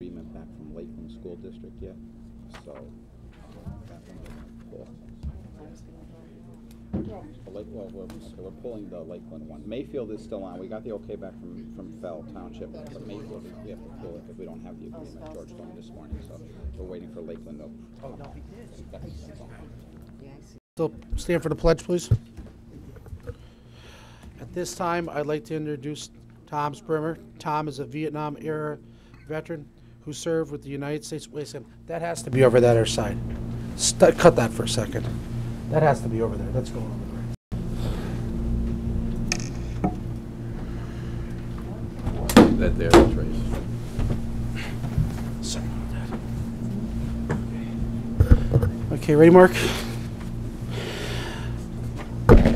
agreement back from Lakeland School District yet, so that one we're gonna pull. We're pulling the Lakeland one. Mayfield is still on. We got the okay back from Fell Township, but Mayfield we have to pull it if we don't have the agreement. George told me this morning, so we're waiting for Lakeland to. Oh no, he did. So stand for the pledge, please. At this time, I'd like to introduce Tom Springer. Tom is a Vietnam-era veteran who served with the United States. Wait a second. That has to be over that other side. Cut that for a second. That has to be over there. That's going over there. That there, that's right. Sorry about that. Okay, ready, Mark?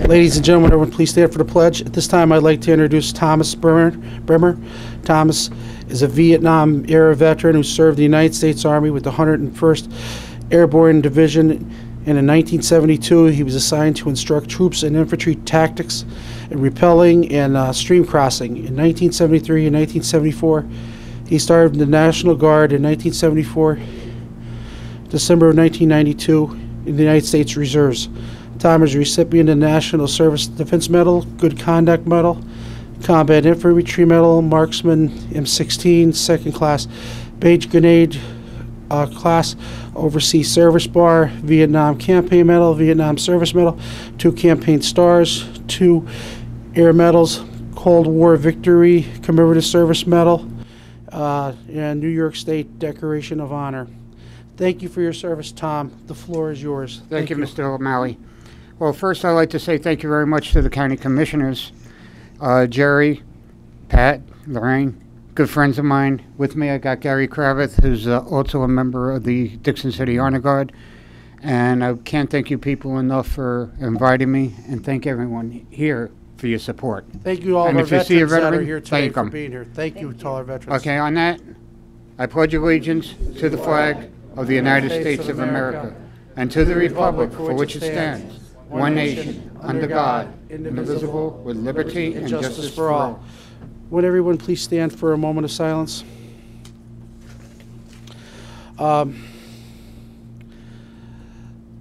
Ladies and gentlemen, everyone please stand for the pledge. At this time, I'd like to introduce Thomas Bremer. Thomas is a Vietnam-era veteran who served the United States Army with the 101st Airborne Division. And in 1972, he was assigned to instruct troops in infantry tactics and repelling and stream crossing. In 1973 and 1974, he started in the National Guard. In 1974, December of 1992, in the United States Reserves. Tom is a recipient of the National Service Defense Medal, Good Conduct Medal, Combat Infantry Medal, Marksman M16, Second Class, Beige Grenade Class, Overseas Service Bar, Vietnam Campaign Medal, Vietnam Service Medal, 2 Campaign Stars, 2 Air Medals, Cold War Victory Commemorative Service Medal, and New York State Decoration of Honor. Thank you for your service, Tom. The floor is yours. Thank you, Mr. O'Malley. Well, first I'd like to say thank you very much to the county commissioners, Jerry, Pat, Lorraine, good friends of mine. With me I got Gary Kravitz, who's also a member of the Dixon City Honor Guard. And I can't thank you people enough for inviting me, and thank everyone here for your support. Thank you all And our if you see a veterans that are veteran, here today thank for 'em. being here. Thank you to all our veterans. Okay, on that, I pledge allegiance to the flag of the United States of America and to the republic for which it stands, one nation, under God, indivisible, with liberty and justice for all. Would everyone please stand for a moment of silence?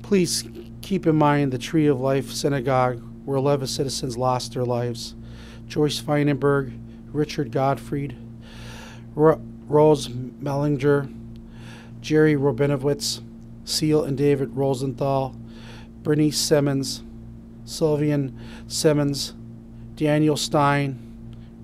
Please keep in mind the Tree of Life Synagogue, where 11 citizens lost their lives. Joyce Feinenberg, Richard Gottfried, Rose Mellinger, Jerry Robinowitz, Seal and David Rosenthal, Bernice Simmons, Sylvian Simmons, Daniel Stein,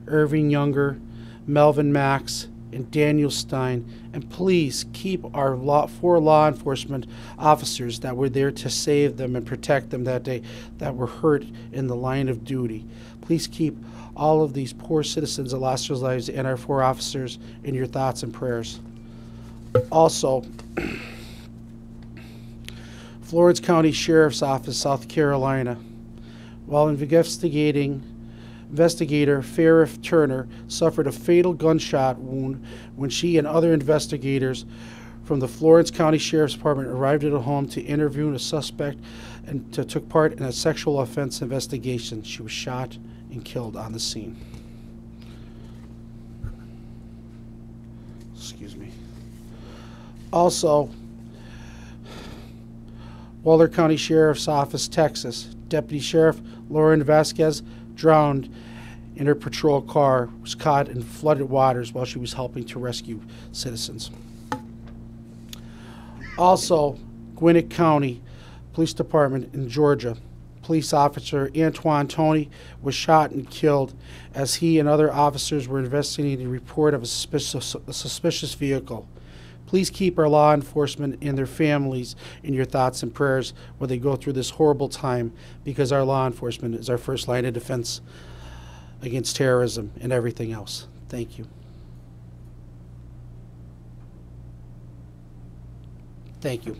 Irving Younger, Melvin Max, and Daniel Stein. And please keep our 4 law enforcement officers that were there to save them and protect them that day that were hurt in the line of duty. Please keep all of these poor citizens that lost their lives and our 4 officers in your thoughts and prayers. Also, Florence County Sheriff's Office, South Carolina. While investigator Farrah Turner suffered a fatal gunshot wound when she and other investigators from the Florence County Sheriff's Department arrived at a home to interview a suspect and took part in a sexual offense investigation. She was shot and killed on the scene. Excuse me. Also, Waller County Sheriff's Office, Texas. Deputy Sheriff Lauren Vasquez drowned in her patrol car, was caught in flooded waters while she was helping to rescue citizens. Also, Gwinnett County Police Department in Georgia. Police officer Antoine Tony was shot and killed as he and other officers were investigating a report of a suspicious vehicle. Please keep our law enforcement and their families in your thoughts and prayers when they go through this horrible time, because our law enforcement is our first line of defense against terrorism and everything else. Thank you. Thank you.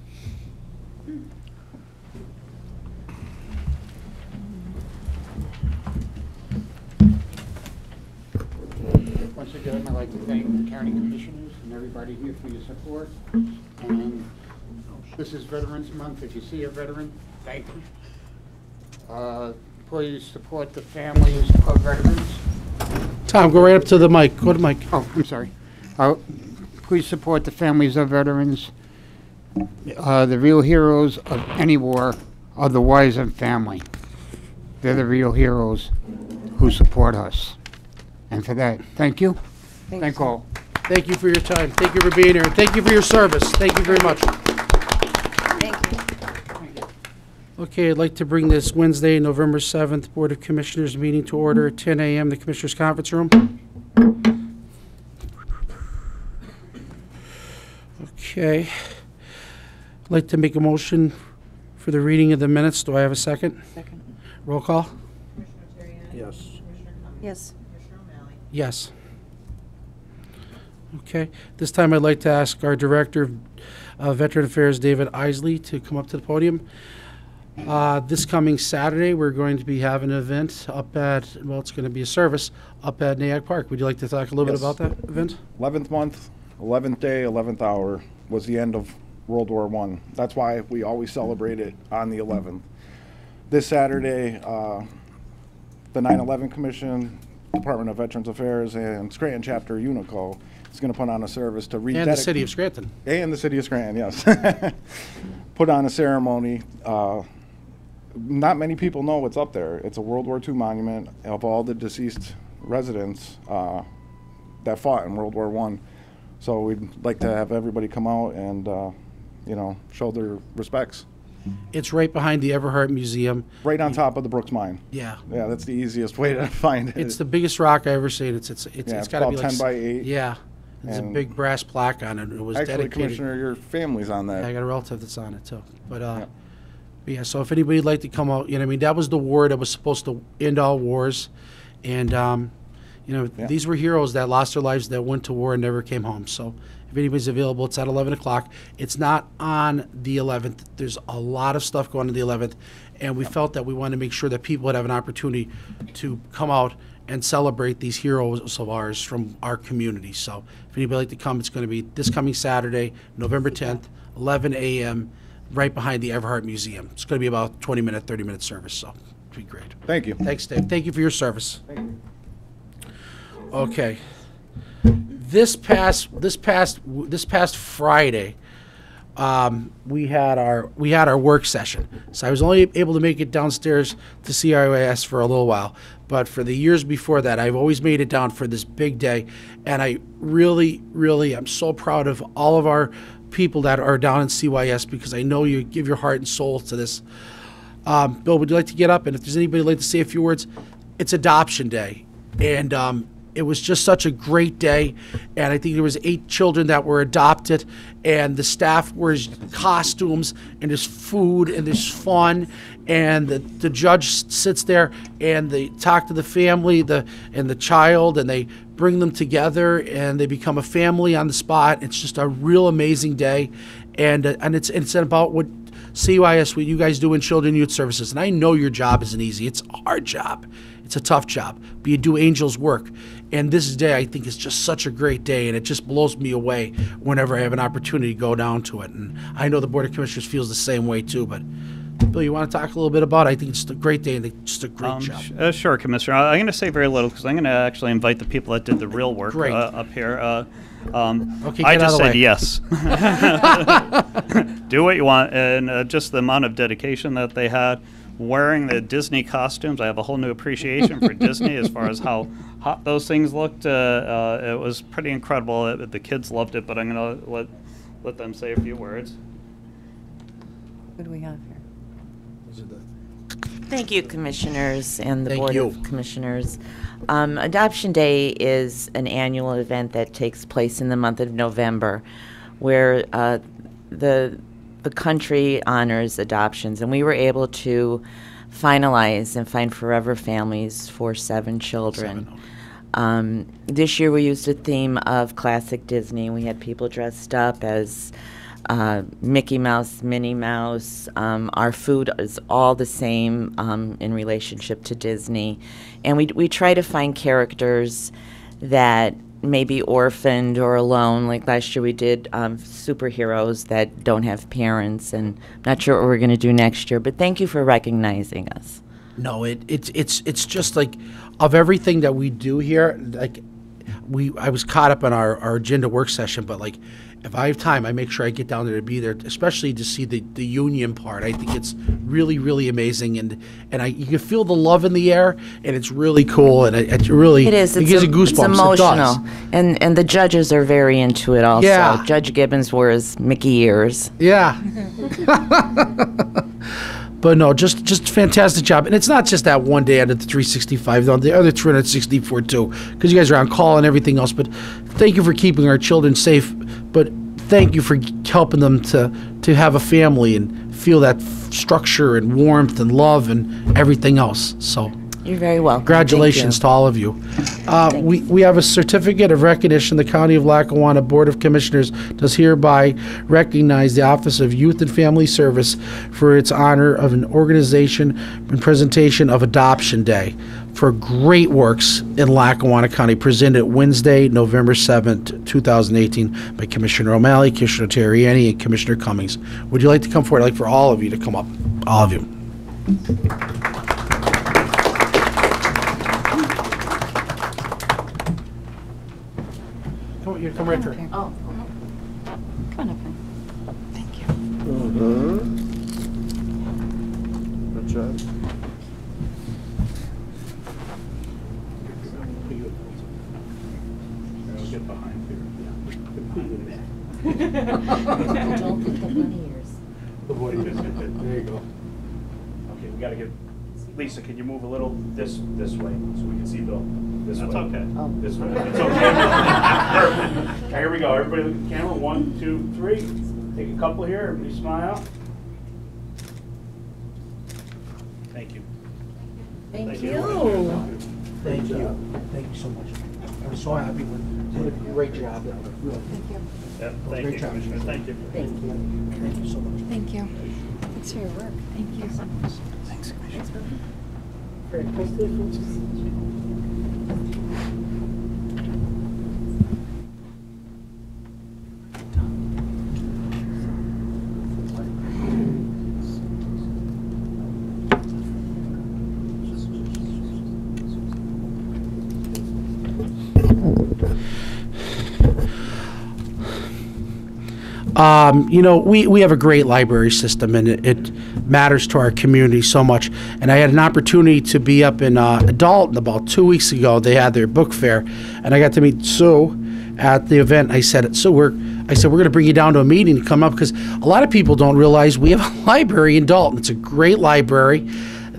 Once again, I'd like to thank the county commissioners and everybody here for your support. And this is Veterans Month. If you see a veteran, thank you. Please support the families of veterans. Tom, go right up to the mic. Go to the mic. Oh, I'm sorry. Please support the families of veterans. The real heroes of any war are the wives and family. They're the real heroes who support us. And for that, thank you. Thank all. Thank you for your time. Thank you for being here. Thank you for your service. Thank you very much. Thank you. Okay, I'd like to bring this Wednesday, November 7th, Board of Commissioners meeting to order at 10 a.m. in the Commissioners' Conference Room. Okay. I'd like to make a motion for the reading of the minutes. Do I have a second? Second. Roll call? Yes. Yes. Yes. Okay. This time I'd like to ask our Director of Veteran Affairs, David Isley, to come up to the podium. This coming Saturday, we're going to be having an event up at, well, it's going to be a service up at Nyack Park. Would you like to talk a little bit Yes. about that event? 11th month, 11th day, 11th hour was the end of World War I. That's why we always celebrate it on the 11th. This Saturday, the 9/11 Commission, Department of Veterans Affairs, and Scranton Chapter Unico is going to put on a service to And the city of Scranton. And the city of Scranton, yes. Put on a ceremony. Not many people know what's up there. It's a World War II monument of all the deceased residents that fought in World War I. So we'd like to have everybody come out and, show their respects. It's right behind the Everhart Museum. Right on top of the Brooks Mine. Yeah. Yeah, that's the easiest way to find it. It's the biggest rock I ever seen. It's Yeah, got it's to be about like 10 by 8. Yeah. There's a And big brass plaque on it. It was Actually, dedicated. Commissioner, your family's on that. I got a relative that's on it too. But yeah, so if anybody'd like to come out, that was the war that was supposed to end all wars. And, Yeah. these were heroes that lost their lives, that went to war and never came home. So if anybody's available, it's at 11 o'clock. It's not on the 11th. There's a lot of stuff going on the 11th. And we felt that we wanted to make sure that people would have an opportunity to come out and celebrate these heroes of ours from our community. So if anybody would like to come, it's going to be this coming Saturday, November 10th, 11 a.m., right behind the Everhart Museum. It's going to be about 20-minute, 30-minute service, so it'll be great. Thank you. Thanks, Dave. Thank you for your service. Thank you. Okay. This past Friday, we had our work session. So I was only able to make it downstairs to CIOS for a little while, but for the years before that, I've always made it down for this big day, and I really, really am so proud of all of our people that are down in CYS, because I know you give your heart and soul to this. Bill, would you like to get up? And if there's anybody who'd like to say a few words, it's Adoption Day, and it was just such a great day, and I think there was 8 children that were adopted, and the staff wears costumes, and there's food, and there's fun, and the judge sits there, and they talk to the family and the child, and they bring them together, and they become a family on the spot. It's just a real amazing day, and it's about what CYS, what you guys do in Children and Youth Services. And I know your job isn't easy. It's a hard job. It's a tough job. But you do angels work. And this day, I think, is just such a great day. And it just blows me away whenever I have an opportunity to go down to it. And I know the Board of Commissioners feels the same way, too. But, Bill, you want to talk a little bit about it? I think it's just a great day and just a great job. Sure, Commissioner. I'm going to say very little because I'm going to actually invite the people that did the real work Great. Up here. Okay, I get out just of the said way. yes. Do what you want. And just the amount of dedication that they had. Wearing the Disney costumes, I have a whole new appreciation for Disney as far as how hot those things looked. It was pretty incredible. The kids loved it, but I'm going to let them say a few words. What do we have here? Thank you, Commissioners and the Thank Board you. of Commissioners. Adoption Day is an annual event that takes place in the month of November, where the country honors adoptions, and we were able to finalize and find forever families for 7 children. 7, This year we used a theme of classic Disney. We had people dressed up as Mickey Mouse, Minnie Mouse. Our food is all the same in relationship to Disney. And we try to find characters that may be orphaned or alone. Like last year we did superheroes that don't have parents, and I'm not sure what we're going to do next year, but thank you for recognizing us. No, it's just like, of everything that we do here, like, I was caught up on our agenda work session, but like, if I have time, I make sure I get down there to be there, especially to see the union part. I think it's really, really amazing, and you can feel the love in the air, and it's really cool, and it really It is. it gives you goosebumps. It's emotional, It does. and the judges are very into it also. Yeah. Judge Gibbons wears Mickey ears. Yeah. But no, just fantastic job. And it's not just that one day out of the 365, though, the other 364 too, because you guys are on call and everything else. But thank you for keeping our children safe. But thank you for helping them to have a family and feel that structure and warmth and love and everything else. So You're very welcome. congratulations to all of you. We have a certificate of recognition. The County of Lackawanna Board of Commissioners does hereby recognize the Office of Youth and Family Service for its honor of an organization and presentation of Adoption Day for great works in Lackawanna County, presented Wednesday, November 7th, 2018 by Commissioner O'Malley, Commissioner Terriani, and Commissioner Cummings. Would you like to come forward? I'd like for all of you to come up. All of you. You come right through. Oh, come on up here. Thank you. Good job. Get behind Don't put the bunny ears. There you go. Okay, we gotta get, Lisa, can you move a little this way so we can see Bill? This That's way. okay. Oh. This way. It's okay. Perfect. Now, here we go. Everybody look at the camera. 1, 2, 3. Take a couple here. Everybody smile. Thank you. Thank you. you. Thank you. Thank you so much. I'm so happy with a great job. Really. Yep, thank Great you, job. Commissioner. Thank you. Thank you. Thank you so much. Thank you. Thanks for your work. Thank you so much. Thanks, Commissioner. You know, we have a great library system, and it matters to our community so much. And I had an opportunity to be up in Dalton about 2 weeks ago. They had their book fair, and I got to meet Sue at the event. I said, "So we're going to bring you down to a meeting to come up," because a lot of people don't realize we have a library in Dalton. It's a great library.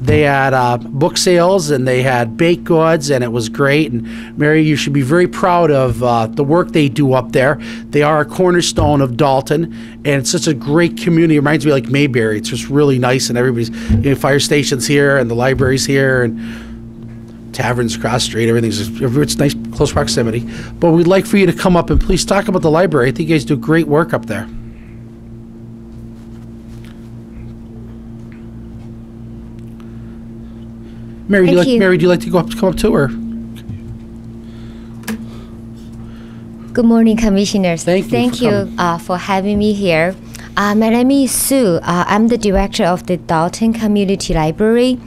They had book sales, and they had baked goods, and it was great. And Mary, you should be very proud of the work they do up there. They are a cornerstone of Dalton, and it's such a great community. It reminds me like Mayberry. It's just really nice, and everybody's, fire stations here, and the library's here, and taverns across the street. It's nice, close proximity. But we'd like for you to come up and please talk about the library. I think you guys do great work up there. Mary, do you like to come up too, or? Good morning, Commissioners. Thank you for having me here. My name is Sue. I'm the director of the Dalton Community Library.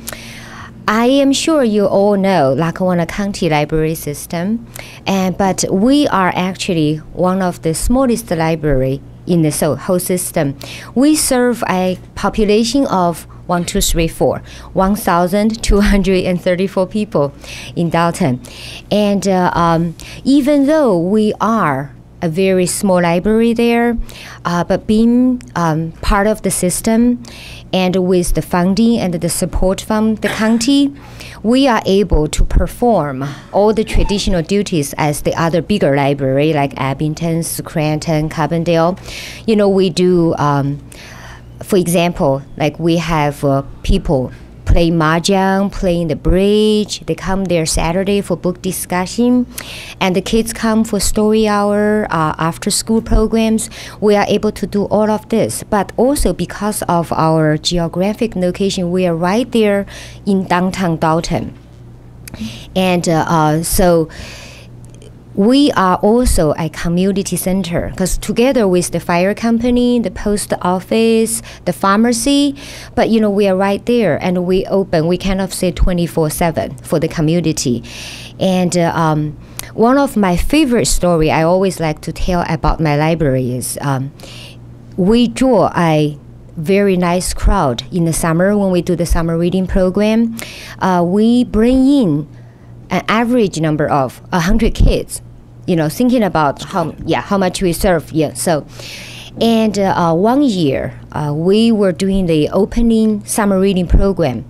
I am sure you all know Lackawanna County Library System, but we are actually one of the smallest library in the whole system. We serve a population of 1,234 people in Dalton. And even though we are a very small library there, but being part of the system and with the funding and the support from the county, we are able to perform all the traditional duties as the other bigger library like Abington, Scranton, Carbondale. We do for example, like we have people play mahjong, playing the bridge. They come there Saturday for book discussion, and the kids come for story hour, after school programs. We are able to do all of this, but also because of our geographic location, we are right there in downtown Dalton. And so we are also a community center because together with the fire company, the post office, the pharmacy, but we are right there and we open, we kind of say 24/7 for the community. And one of my favorite story I always like to tell about my library is we draw a very nice crowd in the summer when we do the summer reading program. We bring in an average number of 100 kids, thinking about how much we serve. Yeah, so. And one year, we were doing the opening summer reading program.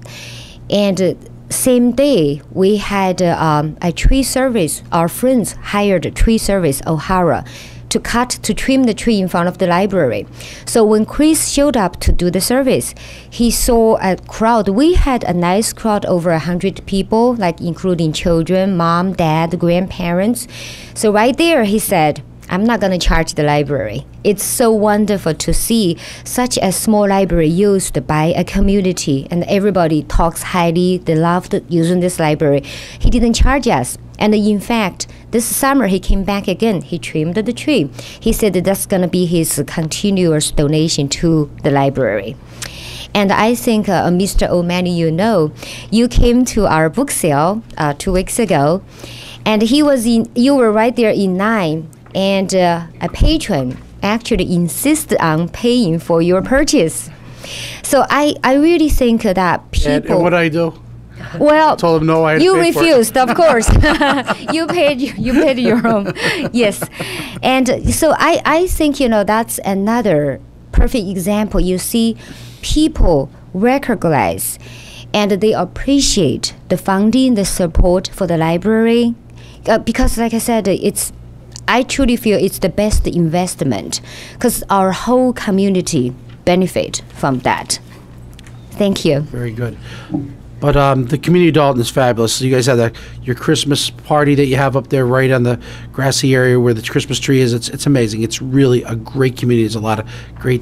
And same day, we had a tree service. Our friends hired a tree service, O'Hara, to trim the tree in front of the library. So when Chris showed up to do the service, he saw a crowd. We had a nice crowd, over 100 people, like including children, mom, dad, grandparents. So right there, he said, I'm not going to charge the library. It's so wonderful to see such a small library used by a community, and everybody talks highly. They loved using this library. He didn't charge us. And in fact, this summer he came back again. He trimmed the tree. He said that that's going to be his continuous donation to the library. And I think, Mr. O'Malley, you came to our book sale 2 weeks ago, and you were right there in line. And a patron actually insisted on paying for your purchase. So I really think that people... And what I do? Well, I told him no, I had you to pay for it. refused, of course. you paid your own. Yes. And so I think, that's another perfect example. You see, people recognize and they appreciate the funding, the support for the library. Because like I said, I truly feel it's the best investment because our whole community benefit from that. Thank you. Very good. But the community of Dalton is fabulous. So you guys have your Christmas party that you have up there right on the grassy area where the Christmas tree is. It's amazing. It's really a great community. There's a lot of great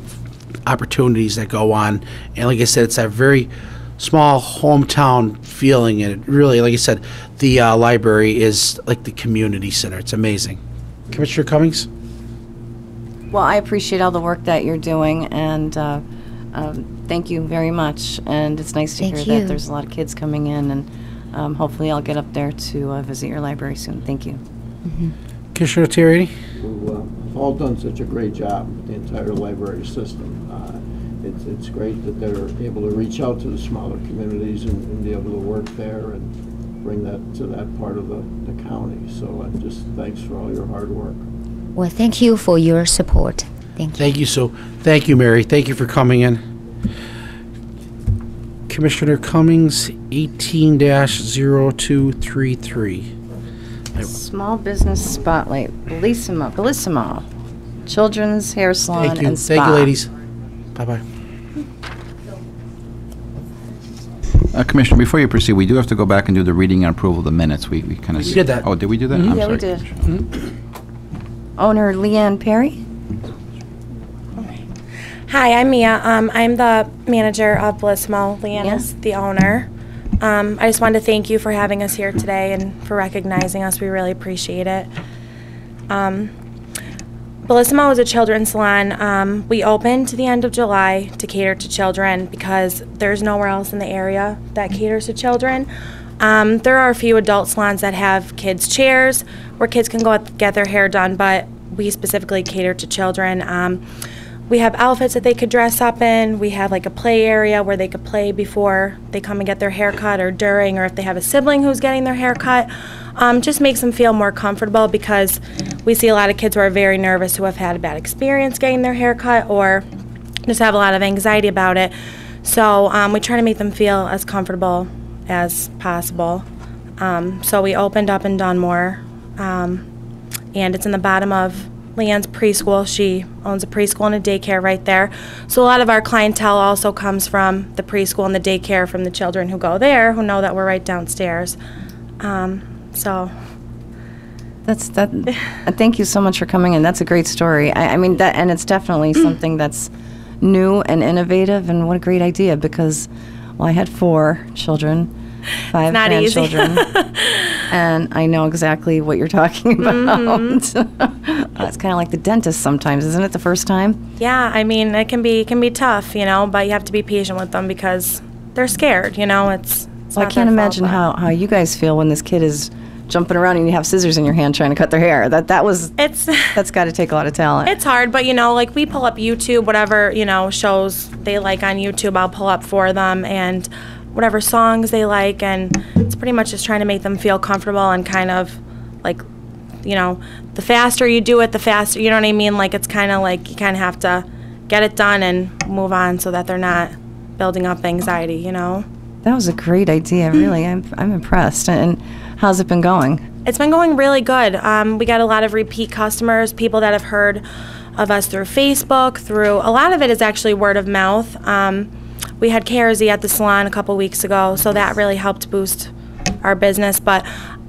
opportunities that go on. And like I said, it's that very small hometown feeling. And it really, like I said, the library is like the community center. It's amazing. Commissioner Cummings? Well, I appreciate all the work that you're doing, and thank you very much. And it's nice to Thank hear you. that there's a lot of kids coming in, and hopefully I'll get up there to visit your library soon. Thank you. Commissioner Tierney? Who've all done such a great job with the entire library system. It's great that they're able to reach out to the smaller communities and be able to work there and bring that to that part of the county. So just thanks for all your hard work. Well, thank you for your support. Thank you. Thank you, Mary. Thank you for coming in. Commissioner Cummings, 18-0233. Small Business Spotlight, Bellissimo, Children's Hair Salon and Spa. Thank you, ladies. Bye-bye. Commissioner, before you proceed, we do have to go back and do the reading and approval of the minutes. We kind of... We did that. Oh, did we do that? I'm Yeah, sorry. we did. Owner Leanne Perry. Hi, I'm Mia. I'm the manager of Bellissimo. Leanne is the owner. I just wanted to thank you for having us here today and for recognizing us. We really appreciate it. Bellissimo is a children's salon. We opened the end of July to cater to children because there's nowhere else in the area that caters to children. There are a few adult salons that have kids' chairs where kids can go get their hair done, but we specifically cater to children. We have outfits that they could dress up in. We have like a play area where they could play before they come and get their hair cut or during, or if they have a sibling who's getting their hair cut. Just makes them feel more comfortable because we see a lot of kids who are very nervous who have had a bad experience getting their hair cut or just have a lot of anxiety about it. So we try to make them feel as comfortable as possible. So we opened up in Dunmore, and it's in the bottom of Leanne's preschool. She owns a preschool and a daycare right there. So a lot of our clientele also comes from the preschool and the daycare from the children who go there who know that we're right downstairs. So That's that. Thank you so much for coming in. That's a great story. I mean that, and it's definitely something that's new and innovative. And what a great idea! Because, well, I had 4 children, 5 not easy. grandchildren, and I know exactly what you're talking about. It's kind of like the dentist sometimes, isn't it? The first time. yeah, I mean it can be tough, but you have to be patient with them because they're scared. It's Well, I not can't their imagine fault, how you guys feel when this kid is jumping around and you have scissors in your hand trying to cut their hair. That's got to take a lot of talent. It's hard, but like we pull up YouTube, whatever, shows they like on YouTube, I'll pull up for them, and whatever songs they like, and it's pretty much just trying to make them feel comfortable and kind of like, the faster you do it, the faster, you know what I mean? Like, it's kind of like you kind of have to get it done and move on so that they're not building up anxiety, That was a great idea, really. I'm impressed. And how's it been going? It's been going really good. We got a lot of repeat customers, people that have heard of us through Facebook, a lot of it is actually word of mouth. We had KRZ at the salon a couple weeks ago, so that really helped boost our business. But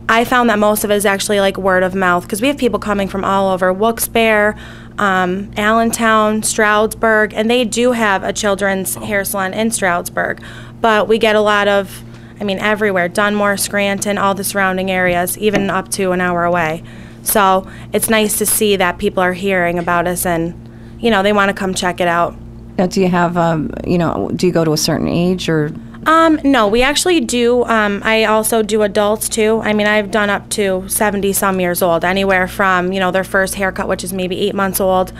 I found that most of it is actually like word of mouth, because we have people coming from all over, Wilkes-Barre, Allentown, Stroudsburg, and they do have a children's hair salon in Stroudsburg. But we get a lot of, everywhere, Dunmore, Scranton, all the surrounding areas, even up to an hour away. So it's nice to see that people are hearing about us and, they want to come check it out. Now, do you have, do you go to a certain age or? No, we actually do. I also do adults too. I've done up to 70 some years old, anywhere from, their first haircut, which is maybe 8 months old,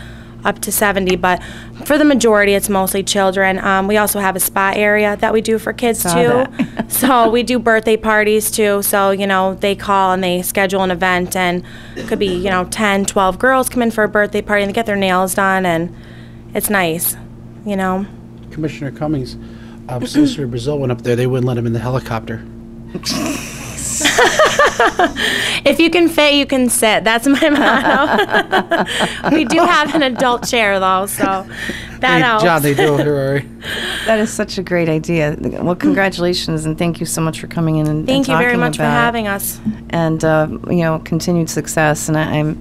up to 70. But for the majority, it's mostly children. We also have a spa area that we do for kids too. So we do birthday parties too. So, they call and they schedule an event, and it could be, 10, 12 girls come in for a birthday party and they get their nails done, and it's nice, Commissioner Cummings, Solicitor Brazil went up there. They wouldn't let him in the helicopter. If you can fit, you can sit. That's my motto. We do have an adult chair, though, so that helps. John, they do. Right. That is such a great idea. Well, congratulations, and thank you so much for coming in and Thank you very talking much for about having us. And, continued success. And I'm,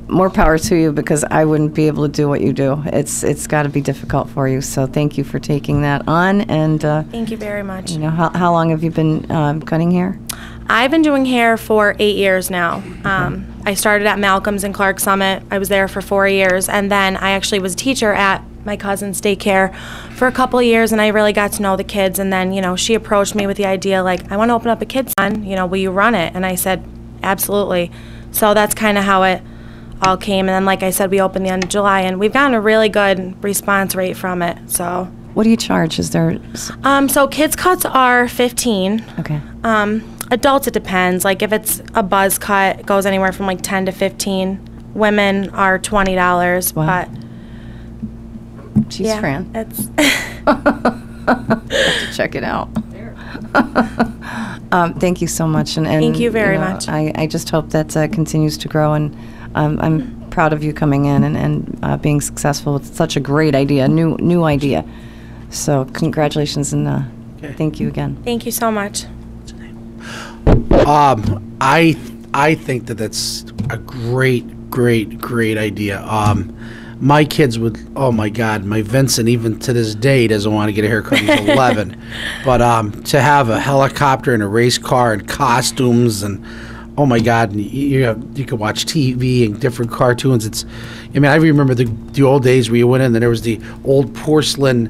more power to you, because I wouldn't be able to do what you do. It's got to be difficult for you. So thank you for taking that on. And thank you very much. How long have you been cutting hair? I've been doing hair for 8 years now. I started at Malcolm's in Clark Summit. I was there for 4 years, and then I actually was a teacher at my cousin's daycare for a couple of years, and I really got to know the kids. And then, she approached me with the idea, like, I want to open up a kids salon. Will you run it? And I said, absolutely. So that's kind of how it all came. And then, like I said, we opened the end of July, and we've gotten a really good response rate from it. So what do you charge? Is there so kids cuts are $15. Okay. Adults, it depends. Like, if it's a buzz cut, it goes anywhere from like $10 to $15. Women are $20. Wow. But jeez, yeah, Fran, it's have to check it out. Thank you so much. And thank you very much. I just hope that continues to grow, and I'm proud of you coming in and being successful with such a great idea, new idea. So congratulations, and thank you again. Thank you so much. I think that's a great idea. My kids would, oh my God, my Vincent, even to this day, doesn't want to get a haircut until 11. But to have a helicopter and a race car and costumes and, oh my God, and you could watch TV and different cartoons. I remember the old days where you went in and there was the old porcelain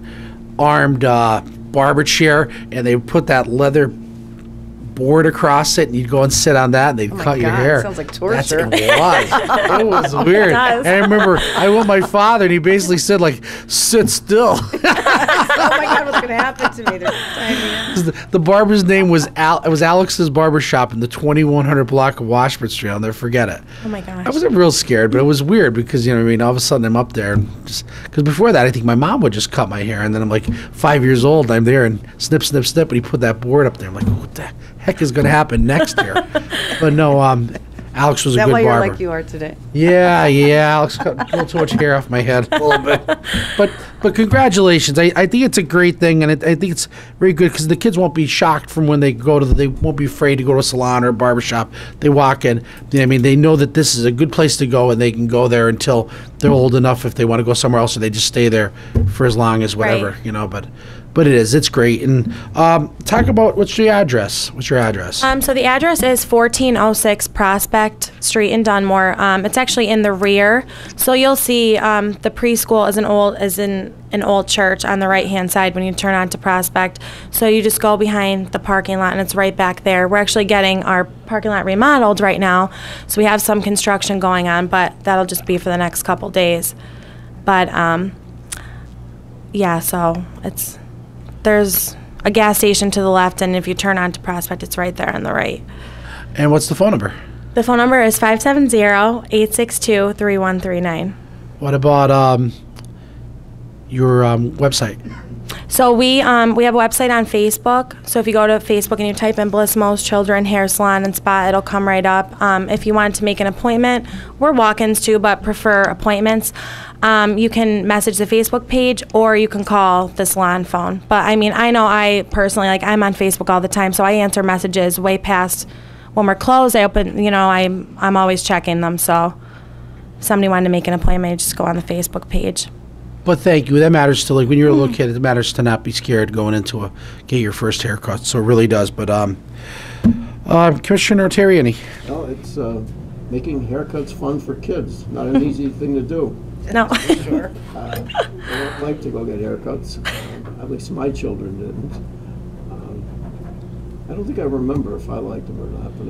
armed barber chair, and they would put that leather board across it, and you'd go and sit on that, and they'd cut your hair. Sounds like torture. It was weird. And I remember I went with my father, and he basically said, like, sit still. Oh my God, what's gonna happen to me? The barber's name was it was Alex's Barber Shop in the 2100 block of Washburn Street. I'll never forget it. Oh my gosh. I wasn't real scared, but it was weird because, all of a sudden I'm up there, because before that I think my mom would just cut my hair, and then I'm like 5 years old, and I'm there, and snip, snip, snip, and he put that board up there. I'm like, what the heck is going to happen next year? But no, Alex was a good barber. Is that why you're like you are today? Yeah, Alex cut a little too much hair off my head a little bit. But congratulations. I think it's a great thing, and I think it's very good because the kids won't be shocked from when they they won't be afraid to go to a salon or a barbershop. They walk in, they know that this is a good place to go, and they can go there until they're old enough if they want to go somewhere else, or they just stay there for as long as whatever, Right. But But it is. It's great. And talk about what's your address. What's your address? So the address is 1406 Prospect Street in Dunmore. It's actually in the rear. So you'll see the preschool is in an old church on the right-hand side when you turn onto Prospect. So you just go behind the parking lot, and it's right back there. We're actually getting our parking lot remodeled right now. So we have some construction going on, but that'll just be for the next couple days. But, yeah, so there's a gas station to the left, and if you turn onto Prospect, it's right there on the right. And what's the phone number? The phone number is 570-862-3139. What about your website? So we have a website on Facebook. So if you go to Facebook and you type in Blissimo's Children Hair Salon and Spa, it'll come right up. If you want to make an appointment, we're walk-ins too, but prefer appointments. You can message the Facebook page, or you can call the salon phone. But I mean, I know I personally, I'm on Facebook all the time, so I answer messages way past when we're closed. I open, I'm always checking them. So if somebody wanted to make an appointment, you just go on the Facebook page. But thank you. That matters to, when you're a little kid, it matters to not be scared going into get your first haircut. So it really does. But Commissioner Terriani. Well, it's making haircuts fun for kids. Not an easy thing to do. No. Sure. I don't like to go get haircuts. At least my children didn't. I don't think I remember if I liked them or not, but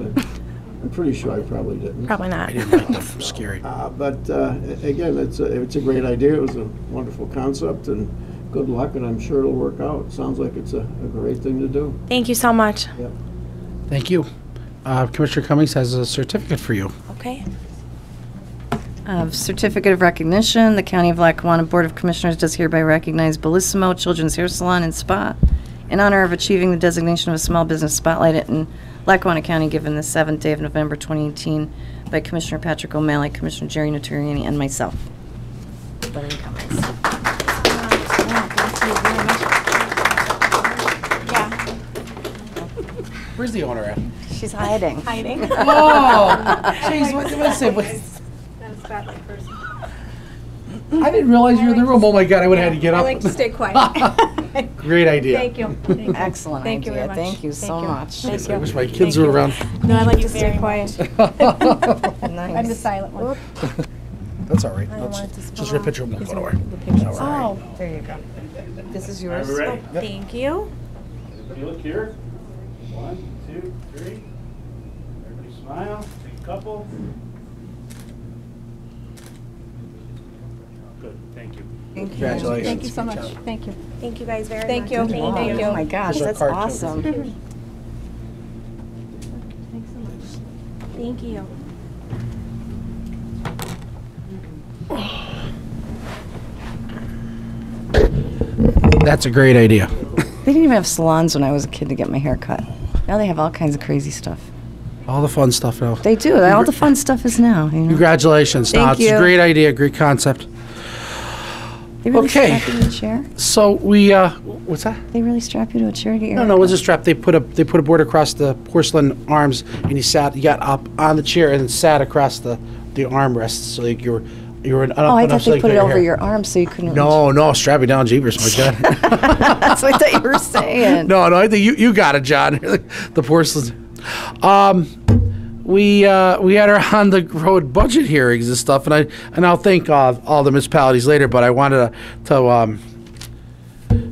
I'm pretty sure I probably didn't. Probably not. I didn't like them. Scary. But again, it's a great idea. It was a wonderful concept, and good luck, and I'm sure it'll work out. Sounds like it's a great thing to do. Thank you so much. Yep. Thank you. Commissioner Cummings has a certificate for you. Okay. Certificate of recognition. The County of Lackawanna Board of Commissioners does hereby recognize Bellissimo Children's Hair Salon and Spa in honor of achieving the designation of a small business spotlight in Lackawanna County, given the 7th day of November 2018 by Commissioner Patrick O'Malley, Commissioner Jerry Notarianni, and myself. Larry Cummings. Where's the owner at? She's hiding. Hiding. Oh, jeez, what did I say? I didn't realize you were in the room. Oh my God, I would have had to get up. I like to stay quiet. Great idea. Thank you. Excellent Thank you idea. very much. Thank you so much. Thank I you. wish my kids were around. No, I like to stay quiet. Nice. I'm the silent one. That's all right. wanted to Just spell your picture won't go nowhere. Oh, There you go. This is yours. Are we ready? Thank you. You look here. 1, 2, 3. Everybody smile. Take a couple. Good. Thank you. Thank you. Congratulations. thank you so much. Thank you. Thank you guys very Thank much. you. Thank Thank you. you. Oh my gosh, Those are that's cartoons. awesome. Thank you. That's a great idea. They didn't even have salons when I was a kid to get my hair cut. Now they have all kinds of crazy stuff. All the fun stuff now. They do. All the fun stuff is now. You know? Congratulations. No, Thank it's a you. great idea, great concept. They really Okay. strap you to a chair? So we, what's that? They really strap you to a chair to get your No, hair no, it cut? was a strap. They put a board across the porcelain arms, and he got up on the chair and then sat across the armrests. So like you were Oh, I thought they put it over your arm so you couldn't reach. No, strap it down, jeepers, my God. That's what I thought you were saying. No, I think you got it, John. The porcelain. We had our on the road budget hearings and stuff, and I'll thank all the municipalities later. But I wanted to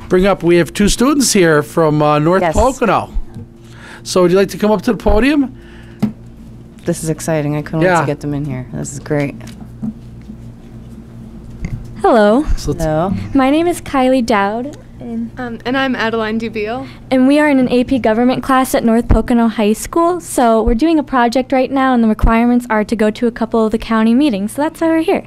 bring up, we have 2 students here from North Yes. Pocono. So would you like to come up to the podium? This is exciting. I couldn't wait Yeah. to get them in here. This is great. Hello, So let's- So, my name is Kylie Dowd, and I'm Adeline Dubiel. and we are in an AP government class at North Pocono High School. So we're doing a project right now, and the requirements are to go to a couple of the county meetings. So that's why we're here.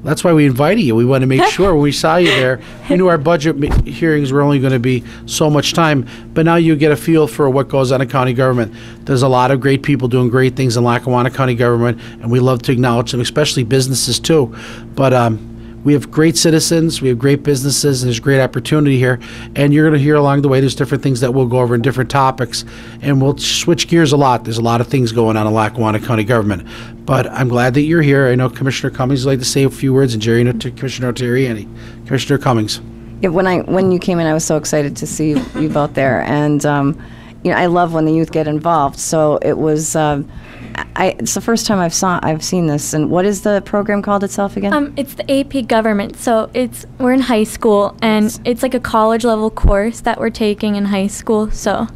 That's why we invited you. We want to make sure when we saw you there, we knew our budget hearings were only going to be so much time, but now you get a feel for what goes on in county government. There's a lot of great people doing great things in Lackawanna County government, and we love to acknowledge them, especially businesses too. But we have great citizens, we have great businesses, and there's great opportunity here. And you're going to hear along the way, there's different things that we'll go over in different topics, and we'll switch gears a lot. There's a lot of things going on in Lackawanna County government. But I'm glad that you're here. I know Commissioner Cummings would like to say a few words, and Commissioner Notarianni. Commissioner Cummings. Yeah, when you came in, I was so excited to see you both there, and I love when the youth get involved. So it was. It's the first time I've seen this. And what is the program called itself again? It's the AP Government. So we're in high school, and it's like a college level course that we're taking in high school. So.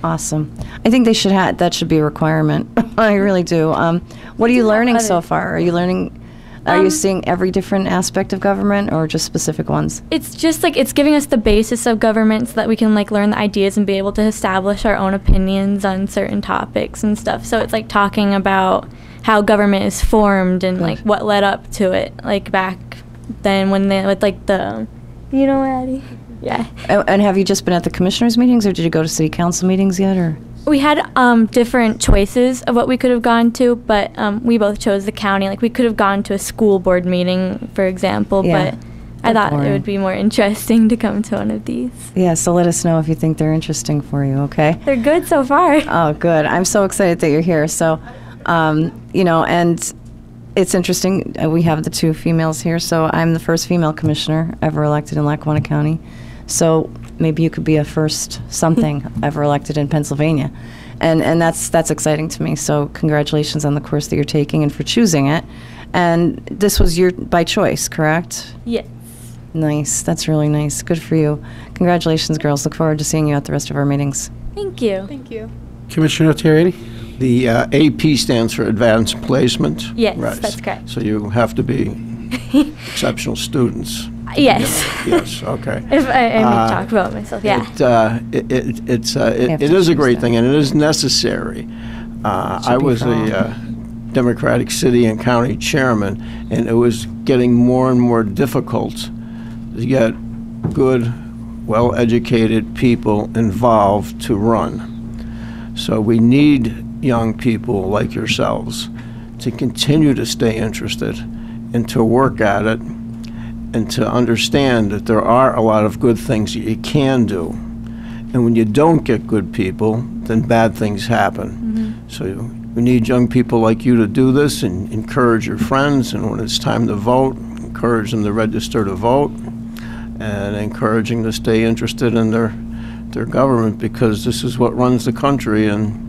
Awesome. I think that should be a requirement. I really do. What are you learning so far? Are you learning? Are you seeing every different aspect of government, or just specific ones? It's just it's giving us the basis of government so that we can learn the ideas and be able to establish our own opinions on certain topics and stuff. So it's talking about how government is formed and what led up to it, back then when they with the, Addie? Yeah. And have you just been at the commissioners' meetings, or did you go to city council meetings yet, or? We had different choices of what we could have gone to, but we both chose the county. We could have gone to a school board meeting, for example, Yeah. but I thought it would be more interesting to come to one of these. Yeah, so let us know if you think they're interesting for you, okay? They're good so far. Oh, good. I'm so excited that you're here. So, and it's interesting. We have the two females here, so I'm the first female commissioner ever elected in Lackawanna County. So maybe you could be a first something ever elected in Pennsylvania. And that's exciting to me. So congratulations on the course that you're taking and for choosing it. And this was by choice, correct? Yes. Nice. That's really nice. Good for you. Congratulations, girls. Look forward to seeing you at the rest of our meetings. Thank you. Thank you. Commissioner Terriani? The AP stands for Advanced Placement. Yes, Right. that's correct. So you have to be exceptional students. Yes. Yes, okay. If I talk about myself, yeah. It is a great thing, and it is necessary. I was a Democratic city and county chairman, and it was getting more and more difficult to get good, well-educated people involved to run. So we need young people like yourselves to continue to stay interested and to work at it, and to understand that there are a lot of good things that you can do. And when you don't get good people, then bad things happen. Mm-hmm. So we need young people like you to do this, and encourage your friends, and when it's time to vote, encourage them to register to vote, and encouraging to stay interested in their government, because this is what runs the country and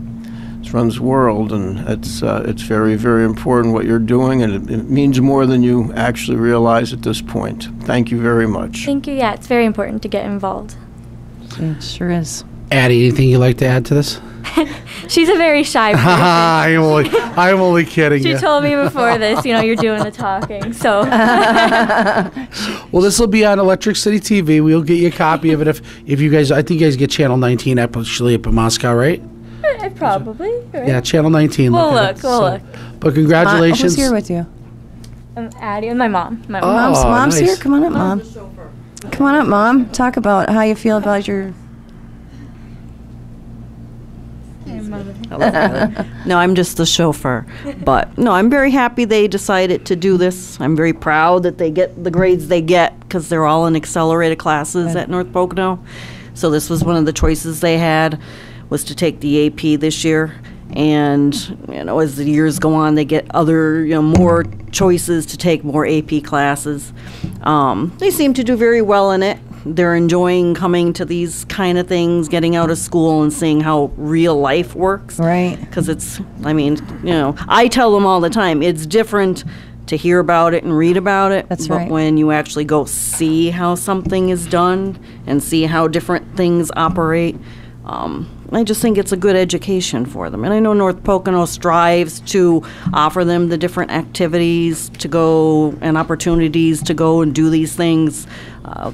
runs the world, and it's very, very important what you're doing, and it means more than you actually realize at this point. Thank you very much. Thank you. Yeah, it's very important to get involved. It sure is. Addie, anything you'd like to add to this? She's a very shy person. I'm only kidding She you. told me before this, you're doing the talking, so. Well, this will be on Electric City TV. We'll get you a copy of it if you guys, I think you guys get Channel 19 actually up in Moscow, right? Probably. Right? Yeah, Channel 19. We'll at it. look. We'll look. But congratulations. Who's here with you? Addie and my mom. Mom's nice. here. Come on up, Mom. Come on up, Mom. Talk about how you feel about your... No, I'm just the chauffeur. But no, I'm very happy they decided to do this. I'm very proud that they get the grades they get, because they're all in accelerated classes at North Pocono. So this was one of the choices they had, was to take the AP this year. And as the years go on, they get other more choices to take more AP classes. They seem to do very well in it. They're enjoying coming to these kind of things, getting out of school and seeing how real life works. Right. Because I tell them all the time, it's different to hear about it and read about it. That's but right. when you actually go see how something is done and see how different things operate, I just think it's a good education for them. And I know North Pocono strives to offer them the different activities to go and opportunities to go and do these things.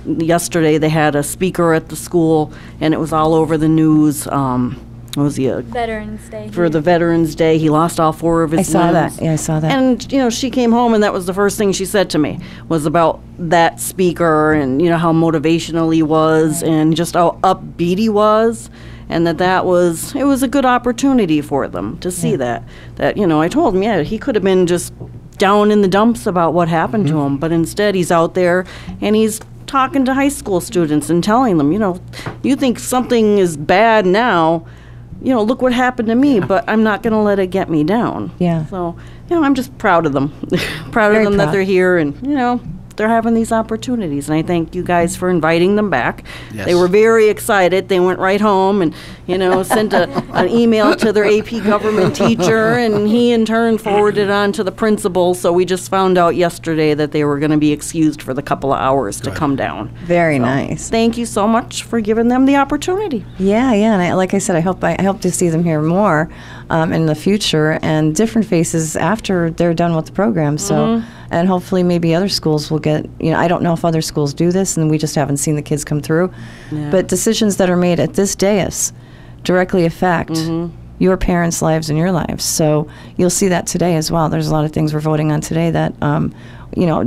Yesterday they had a speaker at the school, and it was all over the news. Was he Veterans Day. For the Veterans Day, he lost all 4 of his I saw limbs. that. Yeah, I saw that. And, she came home, and that was the first thing she said to me, was about that speaker and, how motivational he was and just how upbeat he was. And it was a good opportunity for them to see that. I told him, he could have been just down in the dumps about what happened to him, but instead he's out there and he's talking to high school students and telling them, you think something is bad now, look what happened to me, but I'm not going to let it get me down. Yeah. So, I'm just proud of them. Proud Very of them that proud. they're here, and, they're having these opportunities. And I thank you guys for inviting them back. Yes. They were very excited. They went right home and, sent an email to their AP government teacher, and he in turn forwarded it on to the principal. So we just found out yesterday that they were going to be excused for the couple of hours to come down. Very nice. Thank you so much for giving them the opportunity. Yeah, and like I said, I hope to see them here more in the future, and different faces after they're done with the program. So, and hopefully maybe other schools will get. I don't know if other schools do this, and we just haven't seen the kids come through. Yeah. But decisions that are made at this dais directly affect your parents' lives and your lives. So you'll see that today as well. There's a lot of things we're voting on today that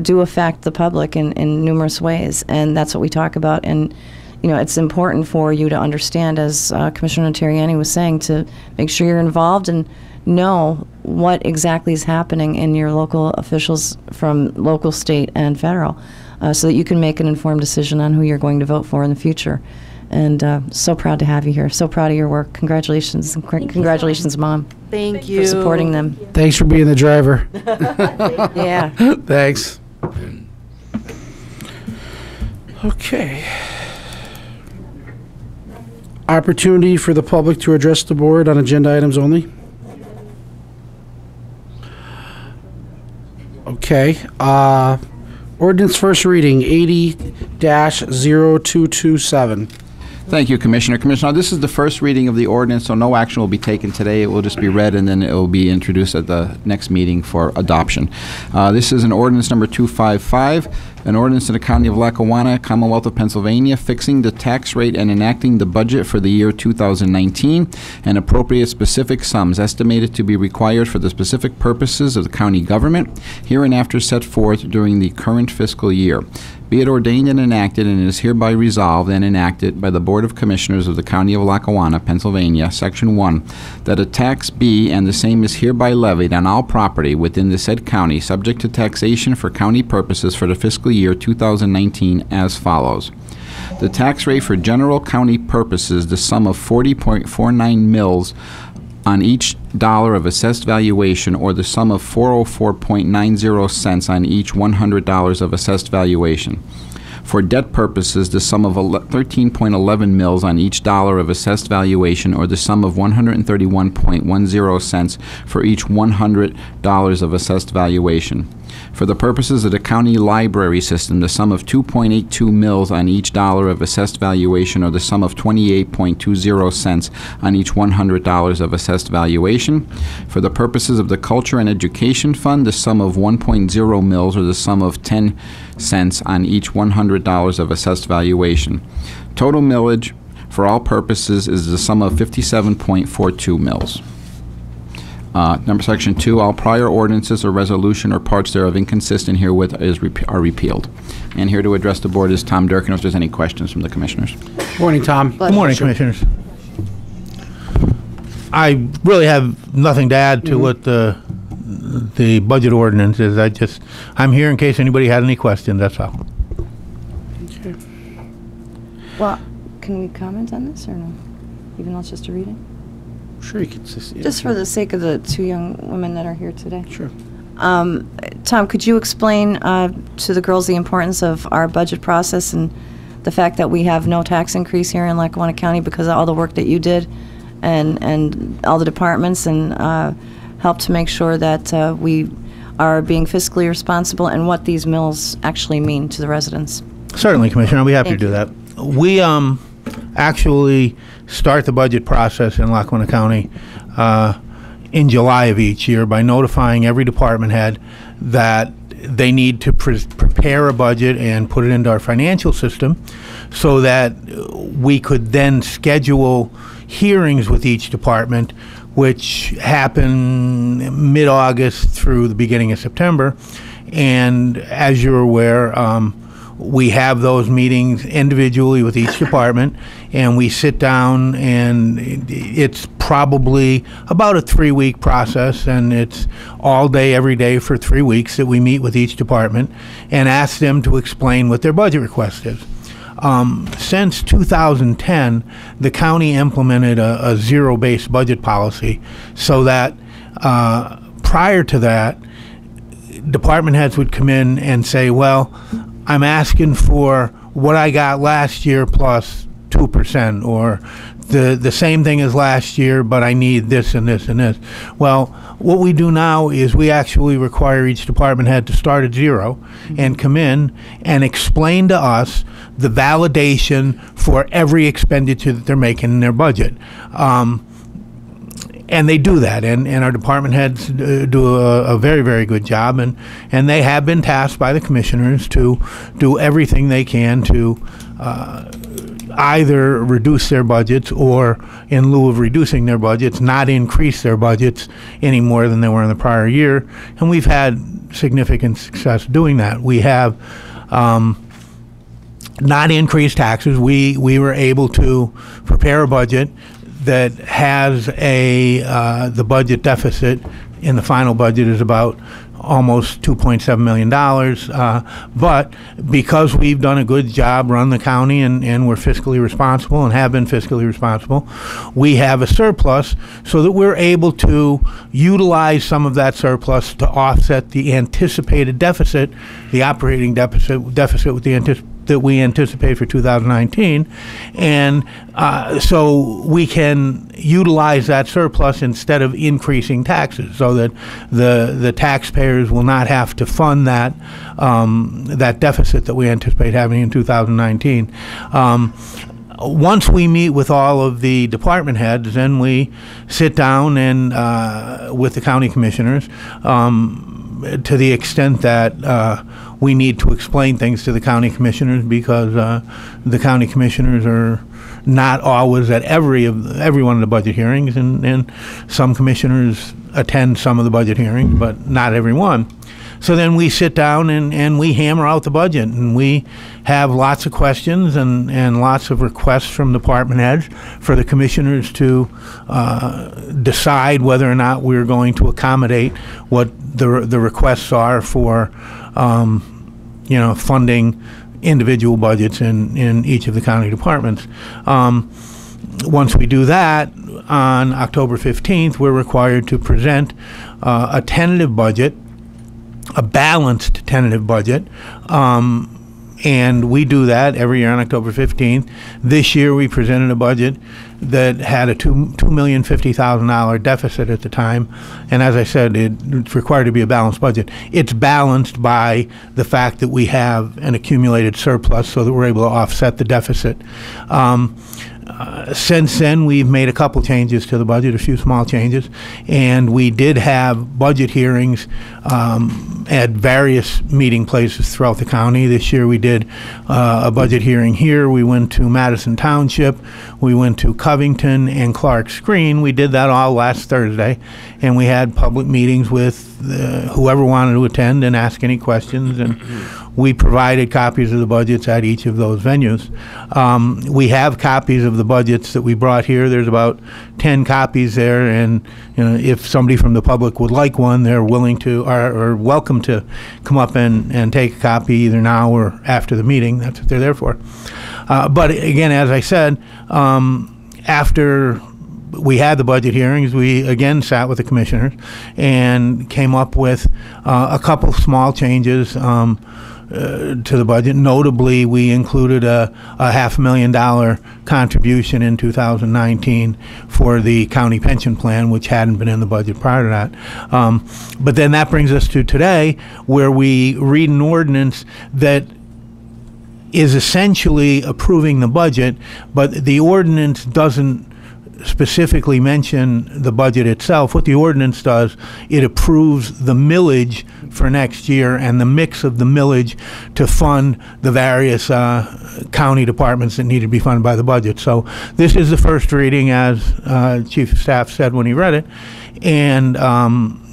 do affect the public in numerous ways, and that's what we talk about. And it's important for you to understand, as Commissioner Terriani was saying, to make sure you're involved and know what exactly is happening in your local officials from local, state, and federal, so that you can make an informed decision on who you're going to vote for in the future. And so proud to have you here. So proud of your work. Congratulations. Congratulations, Mom. Thank you. For supporting them. Thanks for being the driver. Yeah. Thanks. Okay. Opportunity for the public to address the board on agenda items only. Okay. Ordinance first reading, 80-0227. Thank you, Commissioner. Commissioner, this is the first reading of the ordinance, so no action will be taken today. It will just be read, and then it will be introduced at the next meeting for adoption. This is an ordinance number 255, an ordinance in the County of Lackawanna, Commonwealth of Pennsylvania, fixing the tax rate and enacting the budget for the year 2019, and appropriate specific sums estimated to be required for the specific purposes of the county government, hereinafter set forth during the current fiscal year. Be it ordained and enacted, and it is hereby resolved and enacted by the Board of Commissioners of the County of Lackawanna, Pennsylvania, Section 1, that a tax be and the same is hereby levied on all property within the said county, subject to taxation for county purposes for the fiscal year 2019 as follows. The tax rate for general county purposes, the sum of 40.49 mils on each dollar of assessed valuation, or the sum of 404.90 cents on each $100 of assessed valuation. For debt purposes, the sum of 13.11 mils on each dollar of assessed valuation, or the sum of 131.10 cents for each $100 of assessed valuation. For the purposes of the county library system, the sum of 2.82 mils on each dollar of assessed valuation, or the sum of 28.20 cents on each $100 of assessed valuation. For the purposes of the culture and education fund, the sum of 1.0 mils, or the sum of 10 cents on each $100 of assessed valuation. Total millage for all purposes is the sum of 57.42 mils. Number section 2, all prior ordinances or resolution or parts thereof inconsistent herewith are repealed. And here to address the board is Tom Durkin, if there's any questions from the commissioners. Morning, Tom. Good morning, Commissioners. I really have nothing to add to what the budget ordinance is. I'm here in case anybody had any questions, that's all. Okay. Well, can we comment on this or no? Even though it's just a reading? Sure, you could just... Just for the sake of the two young women that are here today. Sure. Tom, could you explain to the girls the importance of our budget process and the fact that we have no tax increase here in Lackawanna County because of all the work that you did and all the departments, and help to make sure that we are being fiscally responsible, and what these mills actually mean to the residents? Certainly, Commissioner. I'll be happy to do that. We actually start the budget process in Lackawanna County in July of each year by notifying every department head that they need to prepare a budget and put it into our financial system so that we could then schedule hearings with each department, which happen mid-August through the beginning of September. And as you're aware, we have those meetings individually with each department, and we sit down, and it's probably about a 3-week process, and it's all day, every day for 3 weeks that we meet with each department and ask them to explain what their budget request is. Since 2010, the county implemented a zero-based budget policy, so that prior to that, department heads would come in and say, well, I'm asking for what I got last year plus 2%, or the same thing as last year, but I need this and this and this. Well, what we do now is we actually require each department head to start at zero and come in and explain to us the validation for every expenditure that they're making in their budget. And they do that, and our department heads do a very, very good job, and they have been tasked by the commissioners to do everything they can to either reduce their budgets or, in lieu of reducing their budgets, not increase their budgets any more than they were in the prior year. And we've had significant success doing that. We have not increased taxes. We were able to prepare a budget that has the budget deficit in the final budget is about almost $2.7 million. But because we've done a good job, run the county, and we're fiscally responsible and have been fiscally responsible, we have a surplus so that we're able to utilize some of that surplus to offset the anticipated deficit, the operating deficit with the that we anticipate for 2019, and so we can utilize that surplus instead of increasing taxes, so that the taxpayers will not have to fund that that deficit that we anticipate having in 2019. Once we meet with all of the department heads, then we sit down and with the county commissioners, to the extent that we need to explain things to the county commissioners, because the county commissioners are not always at every one of the budget hearings, and some commissioners attend some of the budget hearings, but not every one. So then we sit down and we hammer out the budget, and we have lots of questions and lots of requests from department heads for the commissioners to decide whether or not we're going to accommodate what the requests are for funding individual budgets in each of the county departments. Once we do that, on October 15th, we're required to present a tentative budget, a balanced tentative budget, and we do that every year on October 15th. This year we presented a budget that had a $2,050,000 deficit at the time, and as I said, it's required to be a balanced budget. It's balanced by the fact that we have an accumulated surplus so that we're able to offset the deficit. Since then, we've made a couple changes to the budget, a few small changes, and we did have budget hearings at various meeting places throughout the county. This year we did a budget hearing here. We went to Madison Township, we went to Covington and Clark's Green. We did that all last Thursday, and we had public meetings with whoever wanted to attend and ask any questions, and we provided copies of the budgets at each of those venues. We have copies of the budgets that we brought here. There's about 10 copies there, and if somebody from the public would like one, they're willing to or welcome to come up and take a copy either now or after the meeting. That's what they're there for. But again, as I said, after we had the budget hearings, we again sat with the commissioners and came up with a couple small changes to the budget. Notably, we included a $500,000 contribution in 2019 for the county pension plan, which hadn't been in the budget prior to that. But then that brings us to today, where we read an ordinance that is essentially approving the budget, but the ordinance doesn't specifically mention the budget itself. What the ordinance does, it approves the millage for next year and the mix of the millage to fund the various county departments that need to be funded by the budget. So this is the first reading, as Chief of Staff said when he read it, and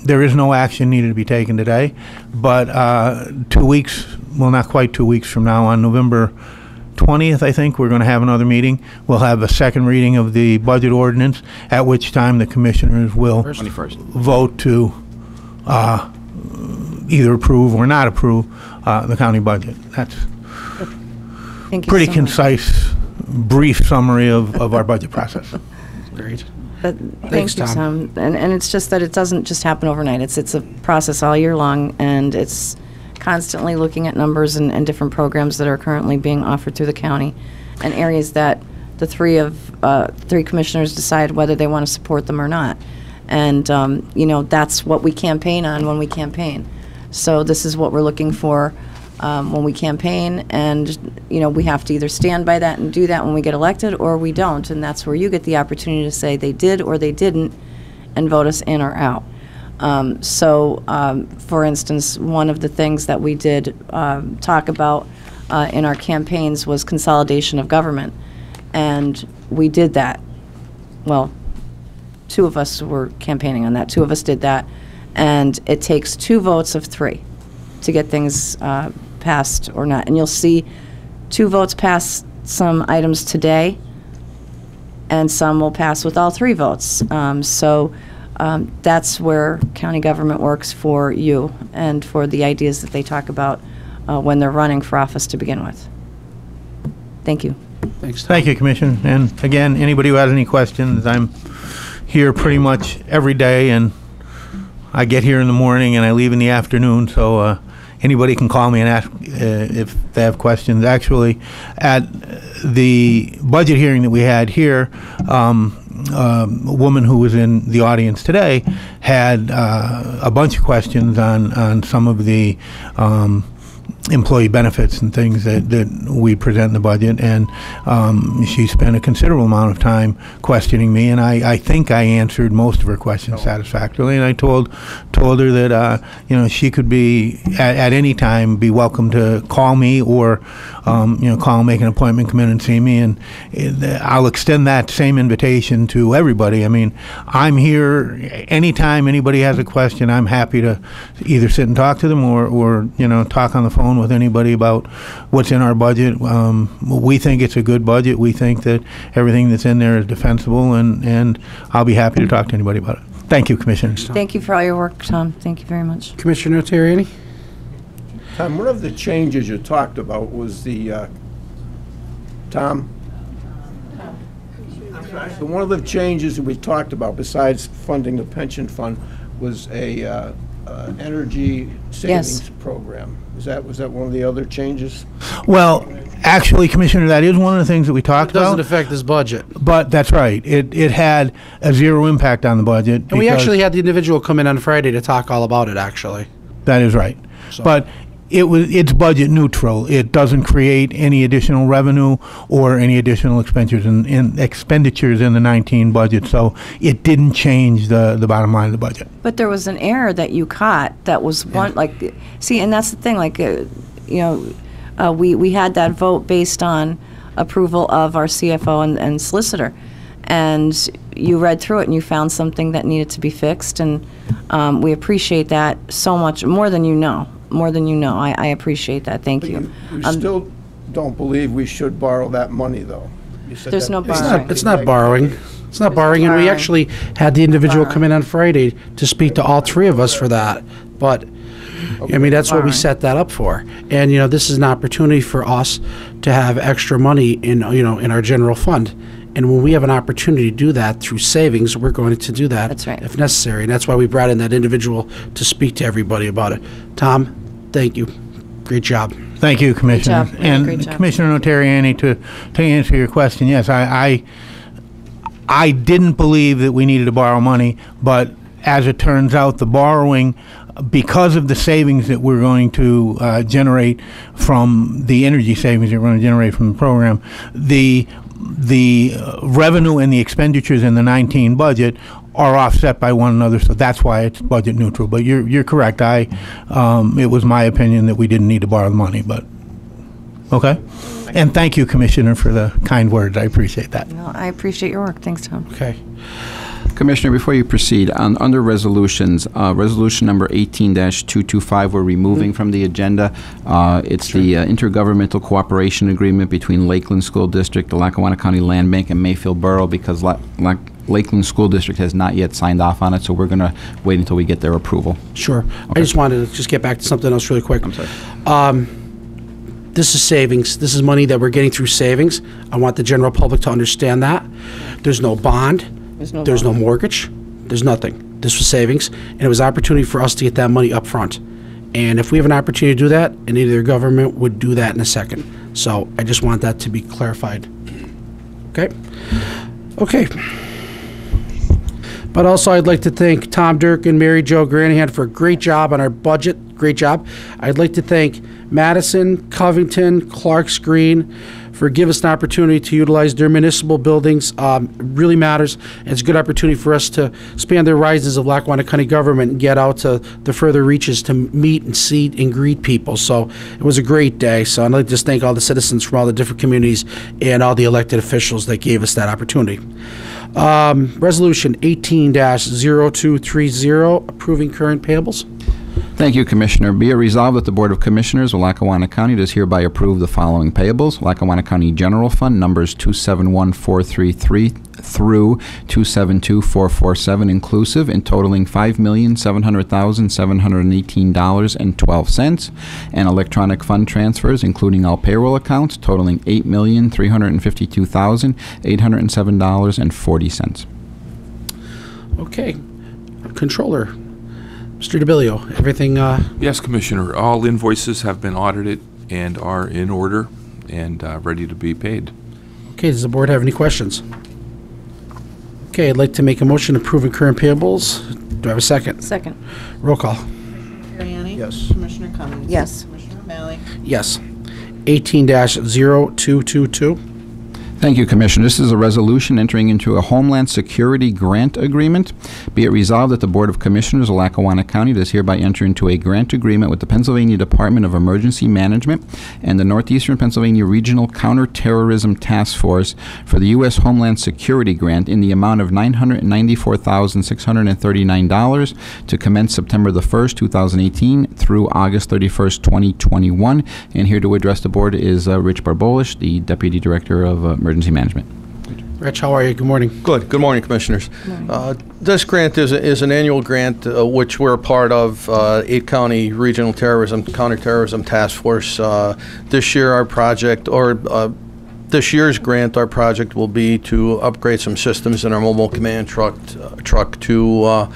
there is no action needed to be taken today. But 2 weeks, well, not quite 2 weeks from now, on November 20th, I think, we're going to have another meeting. We'll have a second reading of the budget ordinance, at which time the commissioners will 21st. vote to either approve or not approve the county budget. That's Thank you pretty so much. concise, brief summary of our budget process. Great. Thank you, Tom. And it's just that it doesn't just happen overnight. It's a process all year long, and it's constantly looking at numbers and different programs that are currently being offered through the county, and areas that the three commissioners decide whether they want to support them or not. And, that's what we campaign on when we campaign. So this is what we're looking for when we campaign, and, we have to either stand by that and do that when we get elected, or we don't, and that's where you get the opportunity to say they did or they didn't and vote us in or out. For instance, one of the things that we did talk about in our campaigns was consolidation of government, and we did that. Well, 2 of us were campaigning on that. 2 of us did that, and it takes 2 votes of 3 to get things passed or not. And you'll see 2 votes pass some items today, and some will pass with all 3 votes. That's where county government works for you and for the ideas that they talk about when they're running for office to begin with. Thank you. Thanks, Tom. Thank you, Commissioner. And again, anybody who has any questions, I'm here pretty much every day, and I get here in the morning and I leave in the afternoon, so anybody can call me and ask if they have questions. Actually, at the budget hearing that we had here, a woman who was in the audience today had a bunch of questions on some of the employee benefits and things that we present in the budget, and she spent a considerable amount of time questioning me, and I think I answered most of her questions satisfactorily, and I told her that she could be at any time be welcome to call me or call, make an appointment, come in and see me, and I'll extend that same invitation to everybody. I mean, I'm here anytime anybody has a question. I'm happy to either sit and talk to them or talk on the phone with anybody about what's in our budget. We think it's a good budget. We think that everything that's in there is defensible, and I'll be happy to talk to anybody about it. Thank you, Commissioner. Thank you for all your work, Tom. Thank you very much. Commissioner Terriani? Tom, one of the changes you talked about was the, Tom? So one of the changes that we talked about, besides funding the pension fund, was a energy savings program. Was that one of the other changes? Well, actually, Commissioner, that is one of the things that we talked It doesn't about. affect this budget. But that's right. It had a 0 impact on the budget. And we because- actually had the individual come in on Friday to talk all about it, actually. That is right. So- But it's budget neutral. It doesn't create any additional revenue or any additional expenditures in the 19 budget. So it didn't change the bottom line of the budget. But there was an error that you caught that was one, and that's the thing, we had that vote based on approval of our CFO and solicitor. And you read through it and you found something that needed to be fixed, and we appreciate that so much, more than you know. I appreciate that. Thank you. You still don't believe we should borrow that money, though? You said There's that- no borrowing. It's not borrowing. It's not borrowing, and we actually had the individual come in on Friday to speak to all 3 of us for that. But, I mean, that's what we set that up for. And, this is an opportunity for us to have extra money in our general fund. And when we have an opportunity to do that through savings, we're going to do that. That's right. If necessary. And that's why we brought in that individual to speak to everybody about it. Tom, thank you. Great job. Thank you, Commissioner. job. And Great job. Commissioner Notarianni, to answer your question, yes, I didn't believe that we needed to borrow money, but as it turns out, the borrowing, because of the savings that we're going to generate from the energy savings that we're going to generate from the program, the revenue and the expenditures in the 19 budget are offset by one another, so that's why it's budget neutral. But you're correct. It was my opinion that we didn't need to borrow the money, but okay. And thank you, Commissioner, for the kind words. I appreciate that. No, I appreciate your work. Thanks, Tom. Okay. Commissioner, before you proceed, under resolutions, resolution number 18-225, we're removing from the agenda. It's the intergovernmental cooperation agreement between Lakeland School District, the Lackawanna County Land Bank, and Mayfield Borough, because Lakeland School District has not yet signed off on it, so we're going to wait until we get their approval. Sure. I just wanted to get back to something else really quick. I'm sorry. This is savings. This is money that we're getting through savings. I want the general public to understand that. There's no bond. There's no mortgage. There's nothing. This was savings, and it was opportunity for us to get that money up front. And if we have an opportunity to do that, and either government would do that in a second. So I just want that to be clarified. Okay? Okay. But also, I'd like to thank Tom Dirk and Mary Jo Granahan for a great job on our budget. Great job. I'd like to thank Madison, Covington, Clark's Green for giving us an opportunity to utilize their municipal buildings. It really matters. It's a good opportunity for us to expand the horizons of Lackawanna County government and get out to the further reaches to meet and see and greet people. So it was a great day. So I'd like to just thank all the citizens from all the different communities and all the elected officials that gave us that opportunity. Resolution 18-0230, approving current payables. Thank you, Commissioner. Be it resolved that the Board of Commissioners of Lackawanna County does hereby approve the following payables. Lackawanna County General Fund numbers 271433 through 272447 inclusive and totaling $5,700,718.12, and electronic fund transfers including all payroll accounts totaling $8,352,807.40. Okay. Controller. Mr. DeBilio, everything... Yes, Commissioner. All invoices have been audited and are in order and ready to be paid. Okay, does the board have any questions? Okay, I'd like to make a motion approving current payables. Do I have a second? Second. Roll call. Terriani? Yes. Commissioner Cummings? Yes. Commissioner O'Malley? Yes. 18-0222. Thank you, Commissioner. This is a resolution entering into a Homeland Security Grant Agreement. Be it resolved that the Board of Commissioners of Lackawanna County does hereby enter into a grant agreement with the Pennsylvania Department of Emergency Management and the Northeastern Pennsylvania Regional Counterterrorism Task Force for the U.S. Homeland Security Grant in the amount of $994,639 to commence September the 1st, 2018 through August 31st, 2021. And here to address the Board is Rich Barbolish, the Deputy Director of Emergency Management. Rich, how are you? Good morning. Good. Good morning, Commissioners. This grant is an annual grant which we're a part of, 8-county regional counterterrorism task force. This year, our project, this year's grant, our project will be to upgrade some systems in our mobile command truck to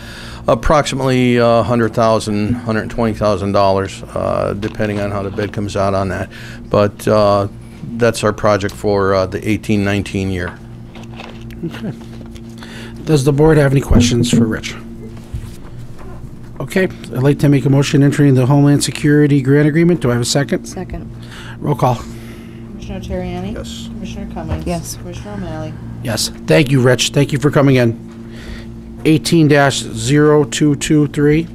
approximately $100,000, $120,000, depending on how the bid comes out on that. But that's our project for the 18-19 year. Okay. Does the board have any questions for Rich? Okay, I'd like to make a motion entering the Homeland Security Grant Agreement. Do I have a second? Second. Roll call. Commissioner Terriani? Yes. Commissioner Cummings? Yes. Commissioner O'Malley? Yes. Thank you, Rich. Thank you for coming in. 18-0223.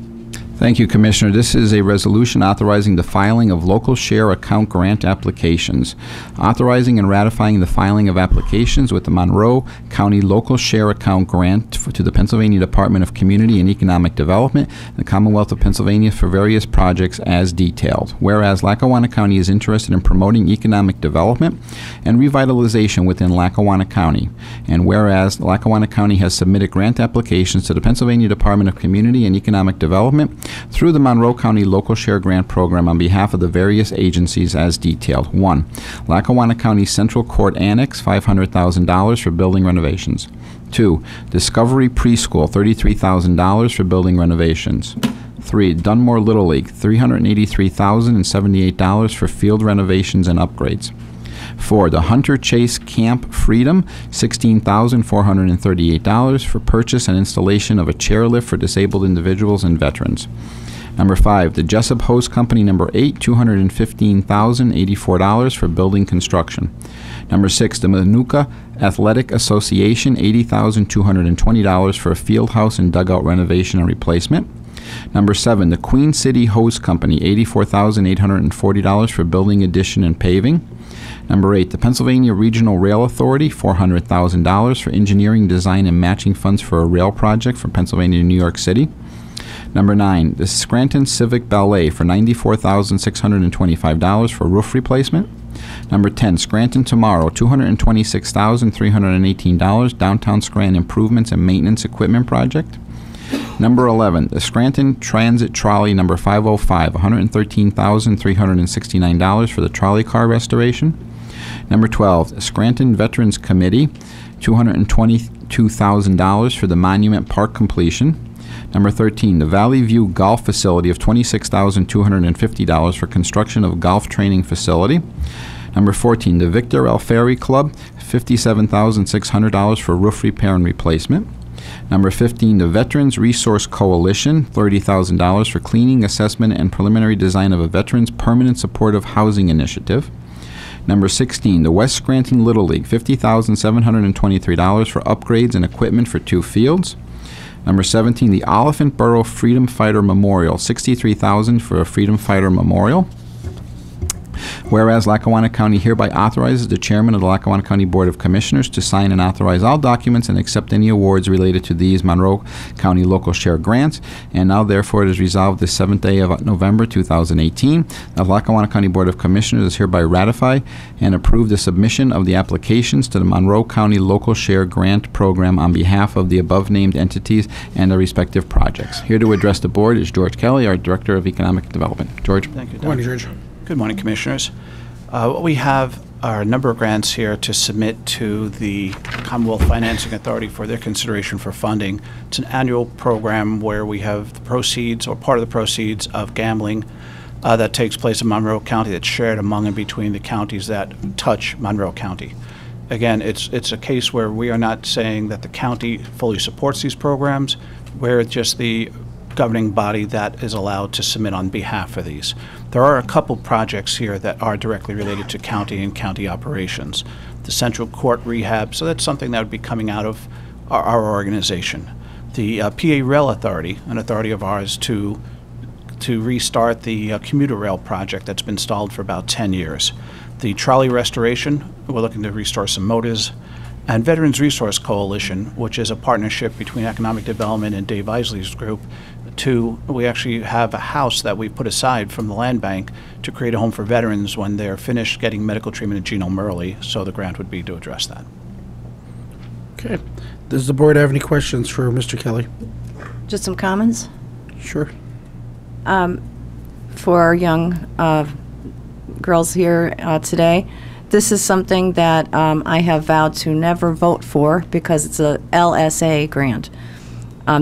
Thank you, Commissioner. This is a resolution authorizing the filing of local share account grant applications. Authorizing and ratifying the filing of applications with the Monroe County Local Share Account Grant to the Pennsylvania Department of Community and Economic Development and the Commonwealth of Pennsylvania for various projects as detailed. Whereas Lackawanna County is interested in promoting economic development and revitalization within Lackawanna County. And whereas Lackawanna County has submitted grant applications to the Pennsylvania Department of Community and Economic Development through the Monroe County Local Share Grant Program on behalf of the various agencies as detailed. 1. Lackawanna County Central Court Annex, $500,000 for building renovations. 2. Discovery Preschool, $33,000 for building renovations. 3. Dunmore Little League, $383,078 for field renovations and upgrades. 4. The Hunter Chase Camp Freedom, $16,438 for purchase and installation of a chairlift for disabled individuals and veterans. Number 5. The Jessup Hose Company, number 8, $215,084 for building construction. Number 6. The Manuka Athletic Association, $80,220 for a field house and dugout renovation and replacement. Number 7. The Queen City Hose Company, $84,840 for building addition and paving. Number 8, the Pennsylvania Regional Rail Authority, $400,000 for engineering, design, and matching funds for a rail project from Pennsylvania to New York City. Number 9, the Scranton Civic Ballet for $94,625 for roof replacement. Number 10, Scranton Tomorrow, $226,318, downtown Scranton improvements and maintenance equipment project. Number 11, the Scranton Transit Trolley number 505, $113,369 for the trolley car restoration. Number 12, the Scranton Veterans Committee, $220,000 $2,000 for the Monument Park completion. Number 13, the Valley View Golf Facility of $26,250 for construction of golf training facility. Number 14, the Victor L. Ferry Club, $57,600 for roof repair and replacement. Number 15, the Veterans Resource Coalition, $30,000 for cleaning, assessment, and preliminary design of a Veterans Permanent Supportive Housing Initiative. Number 16, the West Scranton Little League, $50,723 for upgrades and equipment for 2 fields. Number 17, the Oliphant Borough Freedom Fighter Memorial, $63,000 for a Freedom Fighter Memorial. Whereas Lackawanna County hereby authorizes the chairman of the Lackawanna County Board of Commissioners to sign and authorize all documents and accept any awards related to these Monroe County local share grants. And now, therefore, it is resolved this 7th day of November 2018 that the Lackawanna County Board of Commissioners is hereby ratify and approve the submission of the applications to the Monroe County Local Share Grant Program on behalf of the above-named entities and their respective projects. Here to address the board is George Kelly, our Director of Economic Development. George. Thank you, Good morning, George. Good morning, Commissioners. What we have are a number of grants here to submit to the Commonwealth Financing Authority for their consideration for funding. It's an annual program where we have the proceeds, or part of the proceeds, of gambling that takes place in Monroe County that's shared among and between the counties that touch Monroe County. Again, it's a case where we are not saying that the county fully supports these programs. We're just the governing body that is allowed to submit on behalf of these. There are a couple projects here that are directly related to county and county operations. The Central Court rehab, so that's something that would be coming out of our organization. The PA Rail Authority, an authority of ours to restart the commuter rail project that's been stalled for about 10 years. The trolley restoration, we're looking to restore some motors. And Veterans Resource Coalition, which is a partnership between Economic Development and Dave Isley's group, we actually have a house that we put aside from the land bank to create a home for veterans when they're finished getting medical treatment at Gene O'Murley, so the grant would be to address that. Okay. Does the board have any questions for Mr. Kelly? Just some comments? Sure. For our young girls here today, this is something that I have vowed to never vote for because it's a LSA grant.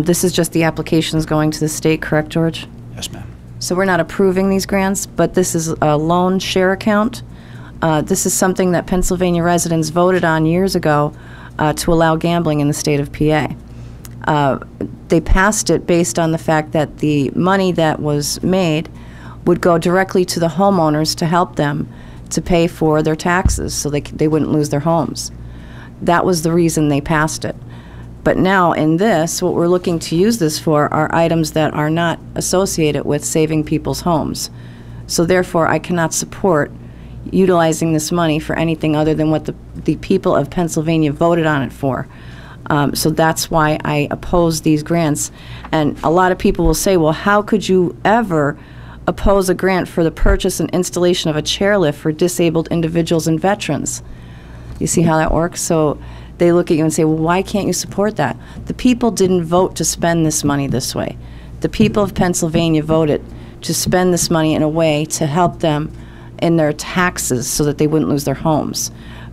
This is just the applications going to the state, correct, George? Yes, ma'am. So we're not approving these grants, but this is a loan share account. This is something that Pennsylvania residents voted on years ago to allow gambling in the state of PA. They passed it based on the fact that the money that was made would go directly to the homeowners to help them to pay for their taxes so they wouldn't lose their homes. That was the reason they passed it. But now in this, what we're looking to use this for are items that are not associated with saving people's homes. So therefore, I cannot support utilizing this money for anything other than what the people of Pennsylvania voted on it for. So that's why I oppose these grants. And a lot of people will say, well, how could you ever oppose a grant for the purchase and installation of a chairlift for disabled individuals and veterans? You see how that works? So they look at you and say, well, why can't you support that? The people didn't vote to spend this money this way. The people of Pennsylvania voted to spend this money in a way to help them in their taxes so that they wouldn't lose their homes.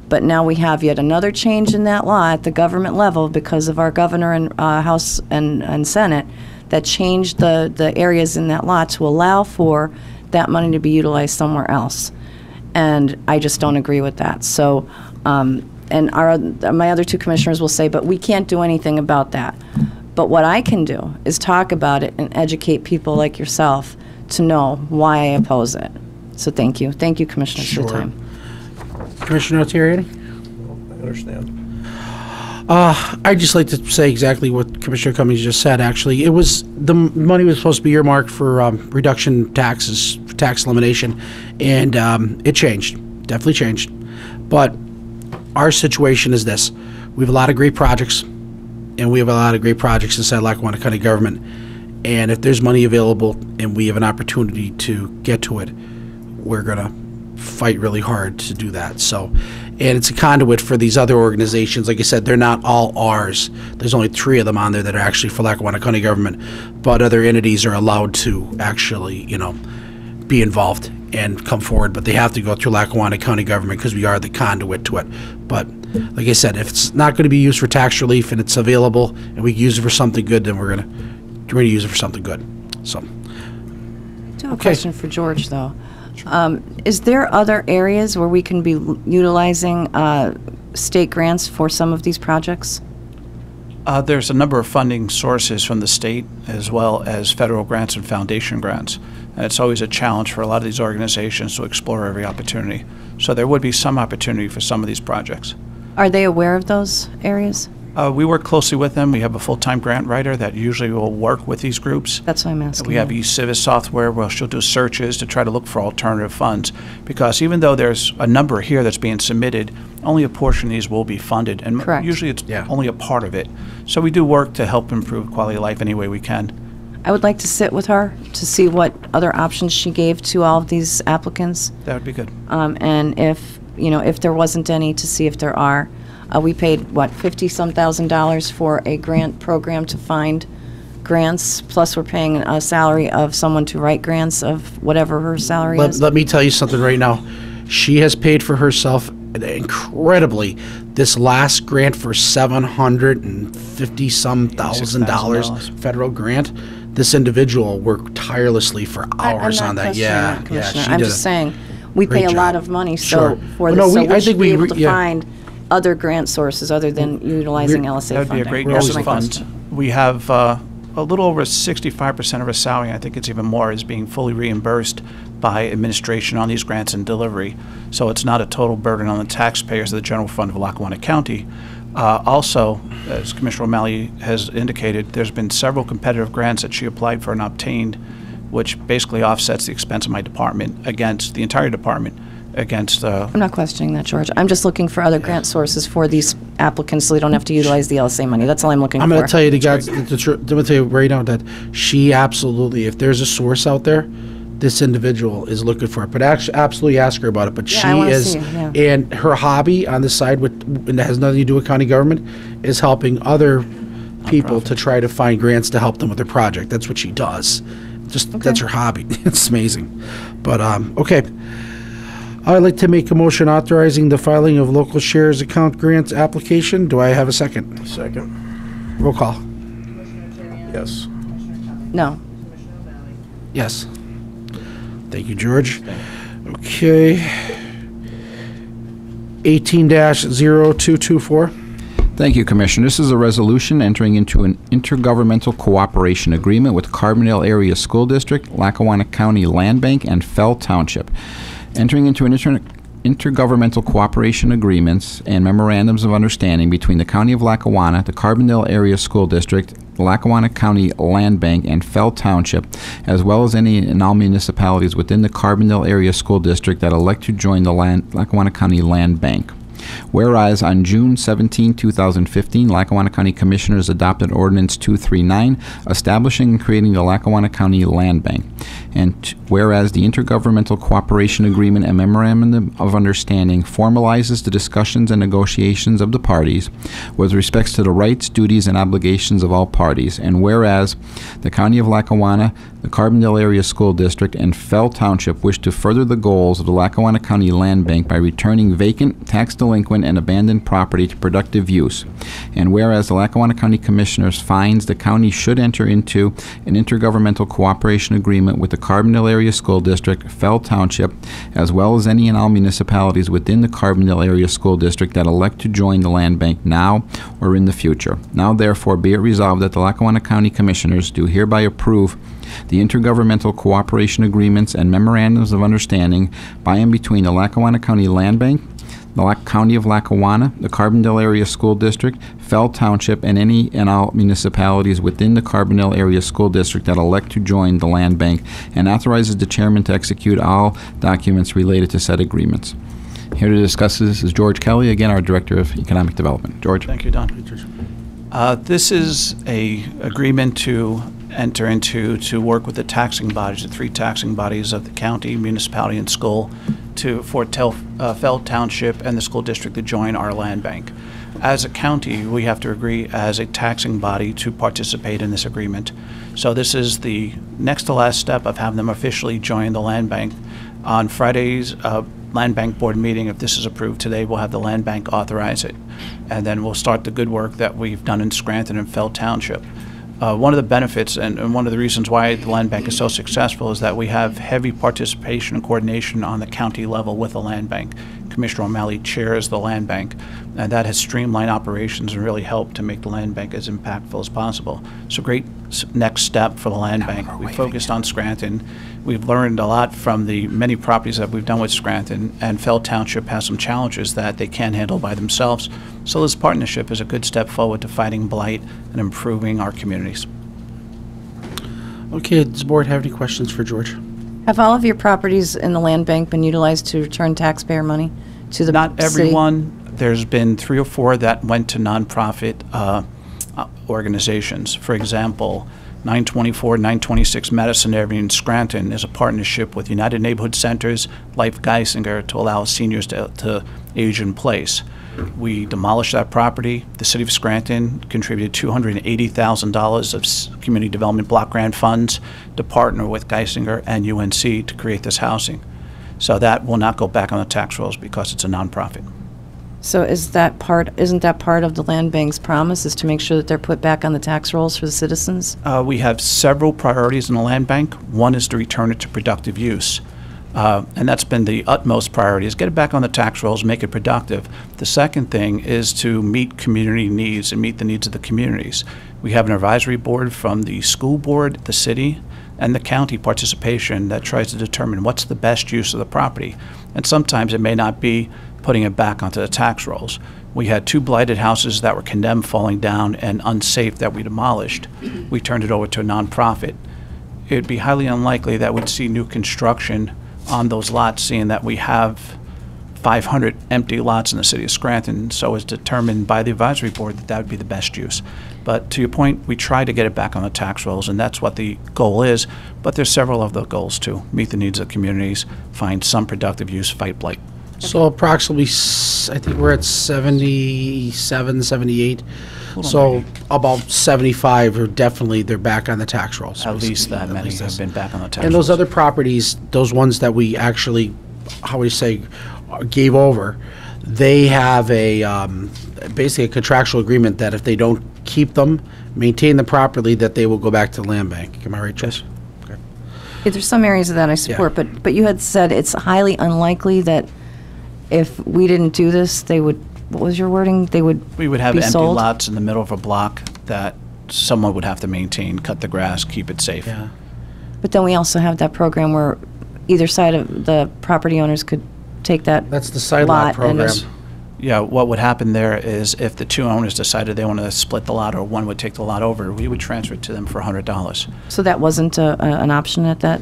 But now we have yet another change in that law at the government level because of our governor and House and Senate that changed the areas in that law to allow for that money to be utilized somewhere else. And I just don't agree with that. So, and my other two commissioners will say, but we can't do anything about that. But what I can do is talk about it and educate people like yourself to know why I oppose it. So thank you. Thank you, Commissioners, for the time. Commissioner Altieri? I understand. I'd just like to say exactly what Commissioner Cummings just said, actually. It was, the money was supposed to be earmarked for reduction taxes, tax elimination, and it changed, definitely changed. But our situation is this. We have a lot of great projects, and we have a lot of great projects inside Lackawanna County government. And if there's money available and we have an opportunity to get to it, we're going to fight really hard to do that. So, and it's a conduit for these other organizations. Like I said, they're not all ours. There's only 3 of them on there that are actually for Lackawanna County government, but other entities are allowed to actually, you know, be involved and come forward, but they have to go through Lackawanna County government because we are the conduit to it. But like I said, if it's not going to be used for tax relief and it's available and we can use it for something good, then we're going to use it for something good. So, I do have a question for George, though. Is there other areas where we can be utilizing state grants for some of these projects? There's a number of funding sources from the state as well as federal grants and foundation grants. And it's always a challenge for a lot of these organizations to explore every opportunity. So there would be some opportunity for some of these projects. Are they aware of those areas? We work closely with them. We have a full-time grant writer that usually will work with these groups. That's what I'm asking. We have eCivis software where she'll do searches to try to look for alternative funds. Because even though there's a number here that's being submitted, only a portion of these will be funded. And Correct. usually it's only a part of it. So we do work to help improve quality of life any way we can. I would like to sit with her to see what other options she gave to all of these applicants. That would be good. And if, if there wasn't any, to see if there are. We paid, what, $50-some thousand for a grant program to find grants, plus we're paying a salary of someone to write grants of whatever her salary is. Let me tell you something right now. She has paid for herself incredibly. This last grant for $750-some thousand federal grant, this individual worked tirelessly for hours on that. Yeah, Commissioner. she I'm did just saying, we pay a great lot job. of money Sure. for No, this, so I we think should we be able re- to yeah. find other grant sources other than utilizing LSA That would funding. be a great That's use my of funds. question. We have a little over 65% of our salary, I think it's even more, is being fully reimbursed by administration on these grants and delivery. So it's not a total burden on the taxpayers of the general fund of Lackawanna County. Also, as Commissioner O'Malley has indicated, there's been several competitive grants that she applied for and obtained, which basically offsets the expense of my department against the entire department against. I'm not questioning that, George. I'm just looking for other grant sources for these applicants so they don't have to utilize the LSA money. That's all I'm looking for. I'm going to tell you the truth. I'm going to tell you right now that she absolutely, if there's a source out there, this individual is looking for it. But actually, absolutely ask her about it. But Yeah, I she wanna is, see, yeah. and her hobby on the side, and that has nothing to do with county government, is helping other people to try to find grants to help them with their project. That's what she does. That's her hobby. It's amazing. But okay. I'd like to make a motion authorizing the filing of local shares account grants application. Do I have a second? Second. Roll call. Yes. No. Yes. Thank you, George. Okay. 18-0224. Thank you, Commissioner. This is a resolution entering into an intergovernmental cooperation agreement with Carbondale Area School District, Lackawanna County Land Bank, and Fell Township. Entering into an intergovernmental cooperation agreements and memorandums of understanding between the County of Lackawanna, the Carbondale Area School District, the Lackawanna County Land Bank, and Fell Township, as well as any and all municipalities within the Carbondale Area School District that elect to join the Lackawanna County Land Bank. Whereas on June 17, 2015, Lackawanna County Commissioners adopted Ordinance 239, establishing and creating the Lackawanna County Land Bank. And whereas the Intergovernmental Cooperation Agreement and Memorandum of Understanding formalizes the discussions and negotiations of the parties with respects to the rights, duties, and obligations of all parties. And whereas the County of Lackawanna, the Carbondale Area School District, and Fell Township wish to further the goals of the Lackawanna County Land Bank by returning vacant, tax delinquent, and abandoned property to productive use. And whereas the Lackawanna County Commissioners finds the county should enter into an intergovernmental cooperation agreement with the Carbondale Area School District, Fell Township, as well as any and all municipalities within the Carbondale Area School District that elect to join the land bank now or in the future. Now therefore be it resolved that the Lackawanna County Commissioners do hereby approve the intergovernmental cooperation agreements and memorandums of understanding by and between the Lackawanna County Land Bank, the County of Lackawanna, the Carbondale Area School District, Fell Township, and any and all municipalities within the Carbondale Area School District that elect to join the land bank, and authorizes the chairman to execute all documents related to said agreements. Here to discuss this is George Kelly, again, our Director of Economic Development. George. Thank you, Don. This is a agreement to enter into to work with the taxing bodies, the three taxing bodies of the county, municipality, and school, for Fell Township and the school district to join our land bank. As a county, we have to agree as a taxing body to participate in this agreement. So this is the next to last step of having them officially join the land bank. On Friday's land bank board meeting, if this is approved today, we'll have the land bank authorize it. And then we'll start the good work that we've done in Scranton and Fell Township. One of the benefits and one of the reasons why the land bank is so successful is that we have heavy participation and coordination on the county level with the land bank. Commissioner O'Malley chairs the land bank, and that has streamlined operations and really helped to make the land bank as impactful as possible. So great next step for the land bank. We focused on Scranton. We've learned a lot from the many properties that we've done with Scranton, and Fell Township has some challenges that they can't handle by themselves. So this partnership is a good step forward to fighting blight and improving our communities. Okay, does the board have any questions for George? Have all of your properties in the land bank been utilized to return taxpayer money to the Not city? everyone. There's been 3 or 4 that went to nonprofit organizations. For example, 924, 926 Madison Avenue in Scranton is a partnership with United Neighborhood Centers, Life Geisinger, to allow seniors to age in place. We demolished that property. The city of Scranton contributed $280,000 of community development block grant funds to partner with Geisinger and UNC to create this housing. So that will not go back on the tax rolls because it's a nonprofit. So isn't that part of the land bank's promise, is to make sure that they're put back on the tax rolls for the citizens? We have several priorities in the land bank. One is to return it to productive use. And that's been the utmost priority, is get it back on the tax rolls, make it productive. The second thing is to meet community needs and meet the needs of the communities. We have an advisory board from the school board, the city, and the county participation that tries to determine what's the best use of the property. And sometimes it may not be putting it back onto the tax rolls. We had 2 blighted houses that were condemned, falling down, and unsafe that we demolished. We turned it over to a nonprofit. It would be highly unlikely that we'd see new construction on those lots, seeing that we have 500 empty lots in the city of Scranton, so it's determined by the advisory board that that would be the best use. But to your point, we try to get it back on the tax rolls, and that's what the goal is. But there's several of the goals too: meet the needs of the communities, find some productive use, fight blight. So approximately, I think we're at 77, 78. So about 75 are definitely, they're back on the tax rolls. At least that many have been back on the tax rolls. And those other properties, those ones that we actually, how we say, gave over, they have a, basically a contractual agreement that if they don't keep them, maintain them properly, that they will go back to the land bank. Am I right, Jess? Okay. Yeah, there's some areas of that I support, but you had said it's highly unlikely that if we didn't do this, they would, what was your wording? They would We would have be empty sold? lots in the middle of a block that someone would have to maintain, cut the grass, keep it safe. Yeah. But then we also have that program where either side of the property owners could take that That's the side lot program. Yeah, what would happen there is if the 2 owners decided they wanted to split the lot, or one would take the lot over, we would transfer it to them for $100. So that wasn't an option at that?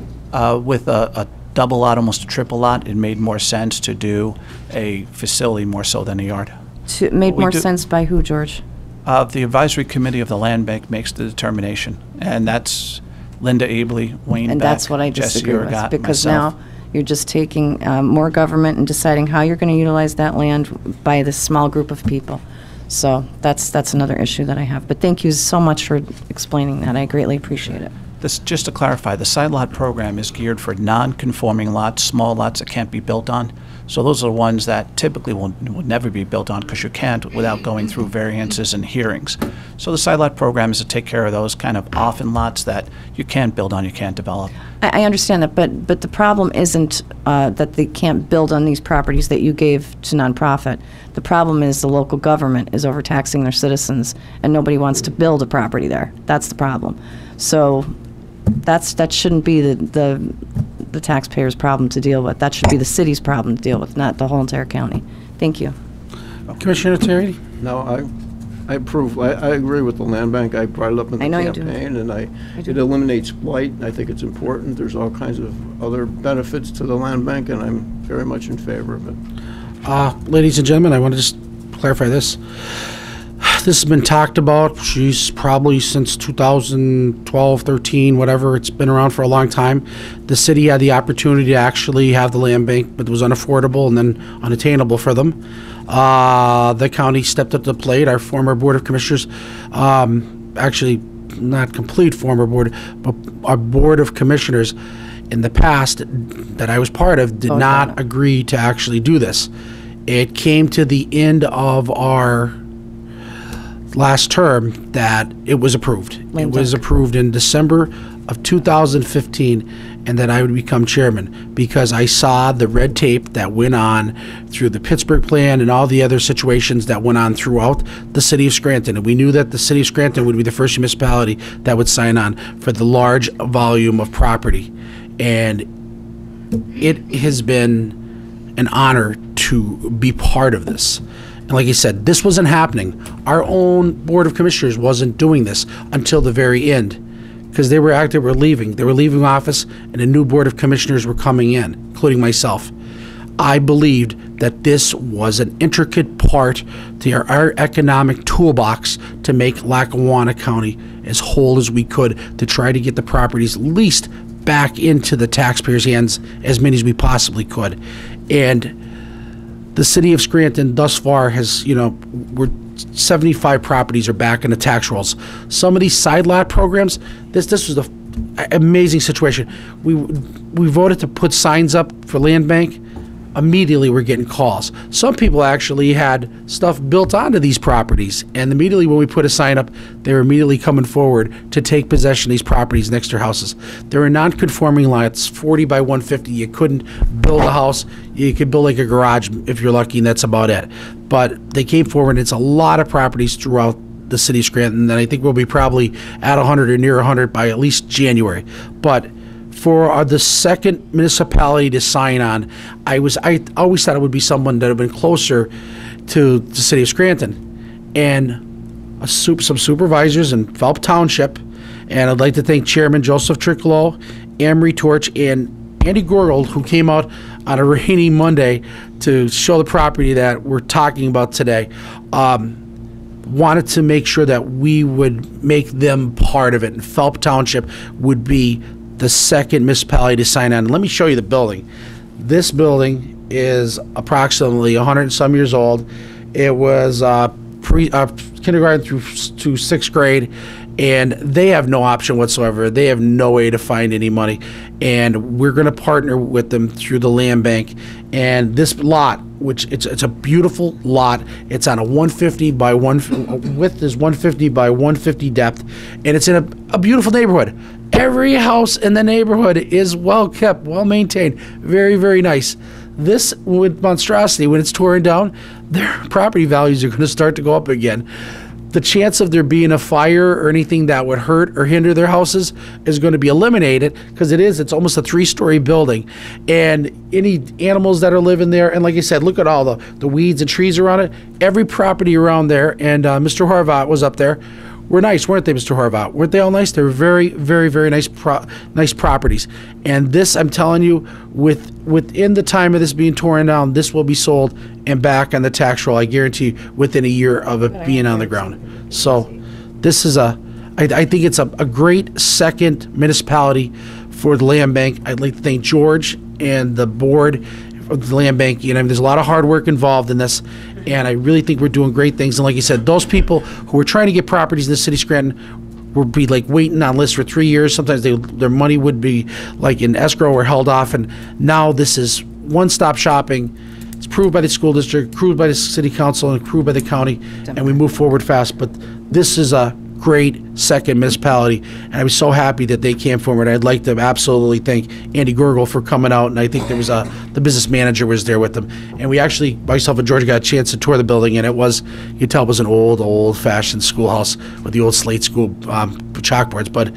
With a double lot, almost a triple lot, it made more sense to do a facility more so than a yard. Made We more do- sense by who, George? The advisory committee of the land bank makes the determination, and that's Linda Abley, Wayne And Beck, that's what I Jesse disagree with, Urgot, because myself. now you're just taking more government and deciding how you're going to utilize that land by this small group of people. So that's another issue that I have. But thank you so much for explaining that. I greatly appreciate it. This, just to clarify, the side lot program is geared for non-conforming lots, small lots that can't be built on. So those are the ones that typically will never be built on because you can't without going through variances and hearings. So the side lot program is to take care of those kind of often lots that you can't build on, you can't develop. I understand that, but the problem isn't that they can't build on these properties that you gave to nonprofit. The problem is the local government is overtaxing their citizens, and nobody wants to build a property there. That's the problem. So that shouldn't be the taxpayer's problem to deal with. That should be the city's problem to deal with, not the whole entire county. Thank you. Commissioner Terry? No, I approve. I agree with the land bank. I brought it up in the I know you do. campaign, and do. it eliminates blight. I think it's important. There's all kinds of other benefits to the land bank, and I'm very much in favor of it. Ladies and gentlemen, I want to just clarify this. This has been talked about, probably since 2012, 13, whatever. It's been around for a long time. The city had the opportunity to actually have the land bank, but it was unaffordable and then unattainable for them. The county stepped up to the plate. Our former Board of Commissioners, actually not complete former board, but our Board of Commissioners in the past that I was part of did Voted on not it. agree to actually do this. It came to the end of our last term that it was approved. It was approved in December of 2015, and that I would become chairman because I saw the red tape that went on through the Pittsburgh plan and all the other situations that went on throughout the city of Scranton. And we knew that the city of Scranton would be the first municipality that would sign on for the large volume of property. And it has been an honor to be part of this. And like I said, this wasn't happening. Our own Board of Commissioners wasn't doing this until the very end, because they were leaving. They were leaving office, and a new Board of Commissioners were coming in, including myself. I believed that this was an intricate part to our economic toolbox to make Lackawanna County as whole as we could, to try to get the properties at least back into the taxpayers' hands, as many as we possibly could. And the city of Scranton thus far has, we're 75 properties are back in the tax rolls. Some of these side lot programs, this was an amazing situation. We voted to put signs up for land bank. Immediately we're getting calls. Some people actually had stuff built onto these properties, and immediately when we put a sign up, they were immediately coming forward to take possession of these properties next to their houses. There are non-conforming lots, 40 by 150. You couldn't build a house. You could build like a garage if you're lucky, and that's about it. But they came forward. It's a lot of properties throughout the city of Scranton, and I think we'll be probably at 100 or near 100 by at least January. But for the second municipality to sign on, I always thought it would be someone that had been closer to the city of Scranton, and some supervisors in Phelps Township. And I'd like to thank Chairman Joseph Tricolo, Amory Torch, and Andy Gorgold, who came out on a rainy Monday to show the property that we're talking about today. Wanted to make sure that we would make them part of it, and Phelps Township would be the second municipality to sign on. Let me show you the building. This building is approximately 100 and some years old. It was kindergarten through sixth grade, and they have no option whatsoever. They have no way to find any money, and we're going to partner with them through the land bank. And this lot, which it's a beautiful lot. It's on a 150 by width is 150 by 150 depth, and it's in a beautiful neighborhood. Every house in the neighborhood is well kept, well maintained, very, very nice. This monstrosity, when it's torn down, their property values are going to start to go up again. The chance of there being a fire or anything that would hurt or hinder their houses is going to be eliminated, because it's almost a 3-story building. And any animals that are living there, and like I said, look at all the weeds and trees around it. Every property around there, and Mr. Horvath was up there, were nice, weren't they, Mr. Horvath? Weren't they all nice? They were very, very, very nice properties. And this, I'm telling you, within the time of this being torn down, this will be sold and back on the tax roll, I guarantee you, within a year of it being on the ground. So this is I think it's a great second municipality for the land bank. I'd like to thank George and the board of the land bank. There's a lot of hard work involved in this, and I really think we're doing great things. And like you said, those people who are trying to get properties in the city of Scranton would be like waiting on lists for 3 years. Sometimes their money would be like in escrow or held off, and now this is one-stop shopping. It's approved by the school district, approved by the city council, and approved by the county, and we move forward fast. But this is a great second municipality, and I was so happy that they came forward. I'd like to absolutely thank Andy Gorgel for coming out, and I think there was the business manager was there with them. And we actually, myself and George, got a chance to tour the building, and you could tell it was an old-fashioned schoolhouse with the old slate school chalkboards. But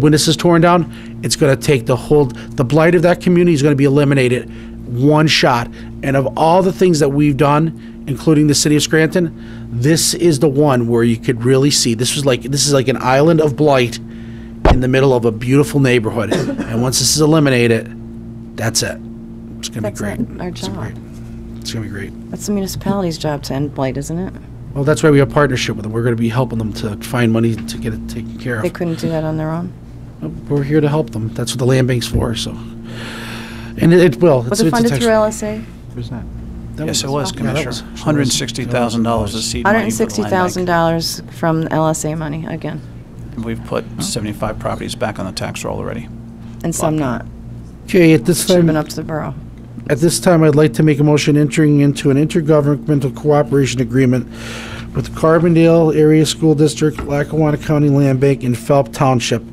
when this is torn down, it's going to take the blight of that community is going to be eliminated one shot. And of all the things that we've done, including the city of Scranton, this is the one where you could really see this is like an island of blight in the middle of a beautiful neighborhood. And once this is eliminated, that's it. It's going to be great. Our job. It's going to be great. That's the municipality's job to end blight, isn't it? Well, that's why we have a partnership with them. We're going to be helping them to find money to get it taken care of. They couldn't do that on their own? We're here to help them. That's what the land bank's for. So, and it will. Was it funded through LSA? Where's that? Yes, it was, Commissioner. $160,000 of seed money for the land bank. $160,000 from LSA money, again. We've put 75 properties back on the tax roll already. And some not. Okay, at this Should have time, been up to the borough. at this time, I'd like to make a motion entering into an intergovernmental cooperation agreement with the Carbondale Area School District, Lackawanna County Land Bank, and Phelps Township.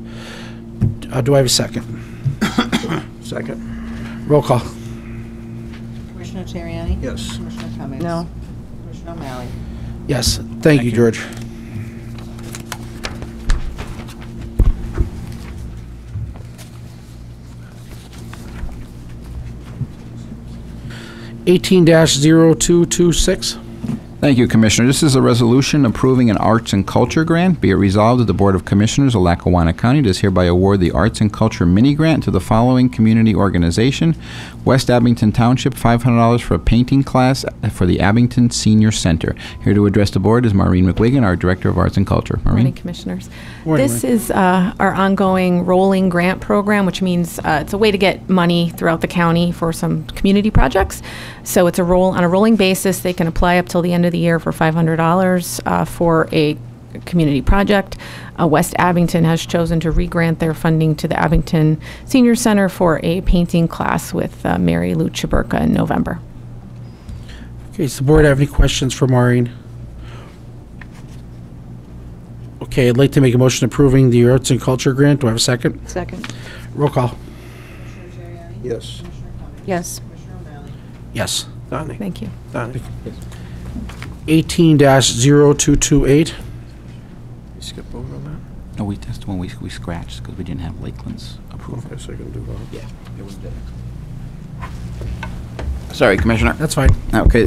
Do I have a second? Second. Roll call. Commissioner Terriani? Yes. Commissioner Cummings? No. Commissioner O'Malley? Yes. Thank you, George. (18-0226). Thank you, Commissioner. This is a resolution approving an arts and culture grant. Be it resolved that the Board of Commissioners of Lackawanna County does hereby award the arts and culture mini grant to the following community organization: West Abington Township, $500 for a painting class for the Abington Senior Center. Here to address the board is Maureen McWigan, our Director of Arts and Culture. Maureen? Morning, Commissioners. Morning, This is our ongoing rolling grant program, which means it's a way to get money throughout the county for some community projects. So it's on a rolling basis. They can apply up till the end of the year for $500 for a community project. West Abington has chosen to re-grant their funding to the Abington Senior Center for a painting class with Mary Lou Chaburka in November. Okay, does the board have any questions for Maureen? Okay, I'd like to make a motion approving the arts and culture grant. Do I have a second? Second. Roll call. Yes. Yes. Yes. Donnie? Thank you. Donnie? 18-0228. Skip over on No, that's the one we scratched because we didn't have Lakeland's that? approval. Okay, so I can do that. Yeah, it was dead. Sorry, Commissioner. That's fine. Okay.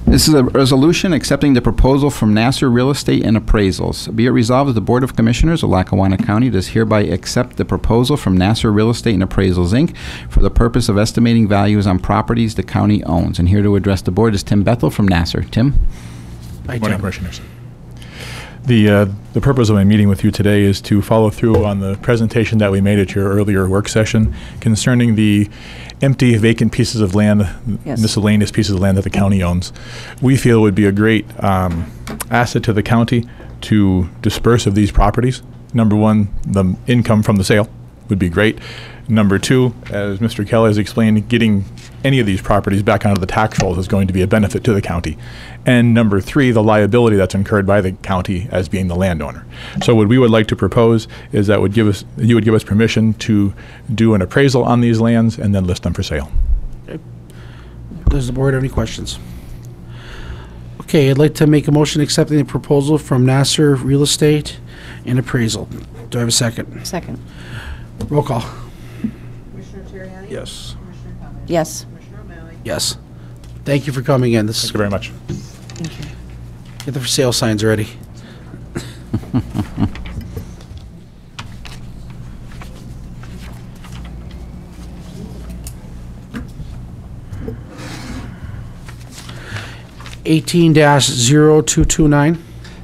This is a resolution accepting the proposal from Nassar Real Estate and Appraisals. Be it resolved that the Board of Commissioners of Lackawanna County does hereby accept the proposal from Nassar Real Estate and Appraisals, Inc. for the purpose of estimating values on properties the county owns. And here to address the board is Tim Bethel from Nassar. Tim? Hi, Morning, Tim. Commissioners. The purpose of my meeting with you today is to follow through on the presentation that we made at your earlier work session concerning the empty, vacant pieces of land, Yes. miscellaneous pieces of land that the county owns. We feel would be a great asset to the county to disperse of these properties. Number one, the income from the sale would be great. Number two, as Mr. Keller has explained, getting any of these properties back onto the tax rolls is going to be a benefit to the county. And number three, the liability that's incurred by the county as being the landowner. So what we would like to propose is that you would give us permission to do an appraisal on these lands and then list them for sale. Does the board have any questions? Okay, I'd like to make a motion accepting the proposal from Nassar Real Estate and Appraisal. Do I have a second? Second. Roll call. Commissioner Terriani? Yes. Commissioner Cummings? Yes. Commissioner O'Malley? Yes. Thank you for coming in. This Thank you very much. Thank you. Get the for sale signs ready. (18-0229).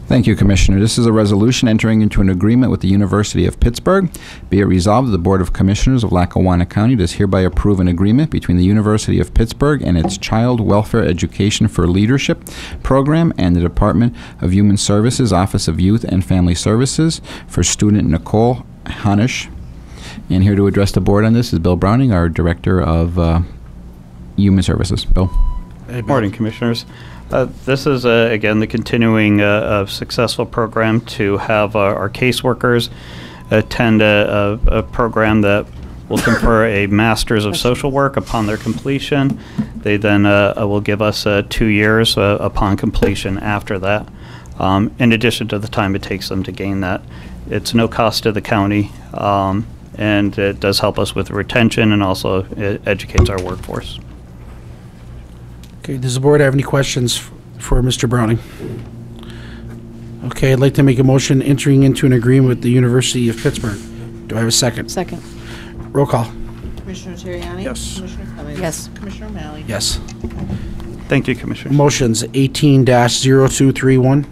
Thank you, Commissioner. This is a resolution entering into an agreement with the University of Pittsburgh. Be it resolved that the Board of Commissioners of Lackawanna County does hereby approve an agreement between the University of Pittsburgh and its Child Welfare Education for Leadership program and the Department of Human Services Office of Youth and Family Services for student Nicole Hanisch. And here to address the board on this is Bill Browning, our Director of Human Services. Bill? Morning, Commissioners. This is, again, the continuing successful program to have our caseworkers attend a program that will confer a Master's of Social Work upon their completion. They then will give us 2 years upon completion after that, in addition to the time it takes them to gain that. It's no cost to the county, and it does help us with retention, and also it educates our workforce. Okay, does the board have any questions for Mr. Browning? Okay, I'd like to make a motion entering into an agreement with the University of Pittsburgh. Do I have a second? Second. Roll call. Commissioner Terriani? Yes. Commissioner Cummings? Yes. Commissioner O'Malley? Yes. Thank you, Commissioner. Motions 18-0231.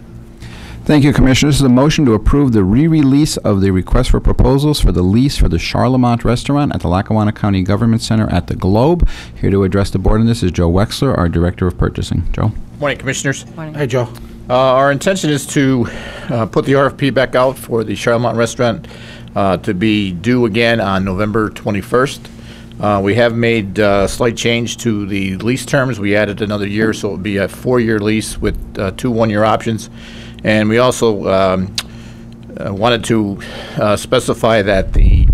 Thank you, Commissioner. This is a motion to approve the re-release of the request for proposals for the lease for the Charlemont Restaurant at the Lackawanna County Government Center at the Globe. Here to address the board on this is Joe Wexler, our Director of Purchasing. Joe? Morning, Commissioners. Morning. Hi, Joe. Our intention is to put the RFP back out for the Charlemont Restaurant to be due again on November 21st. We have made a slight change to the lease terms. We added another year, so it would be a 4-year lease with 2 one-year options. And we also wanted to specify that the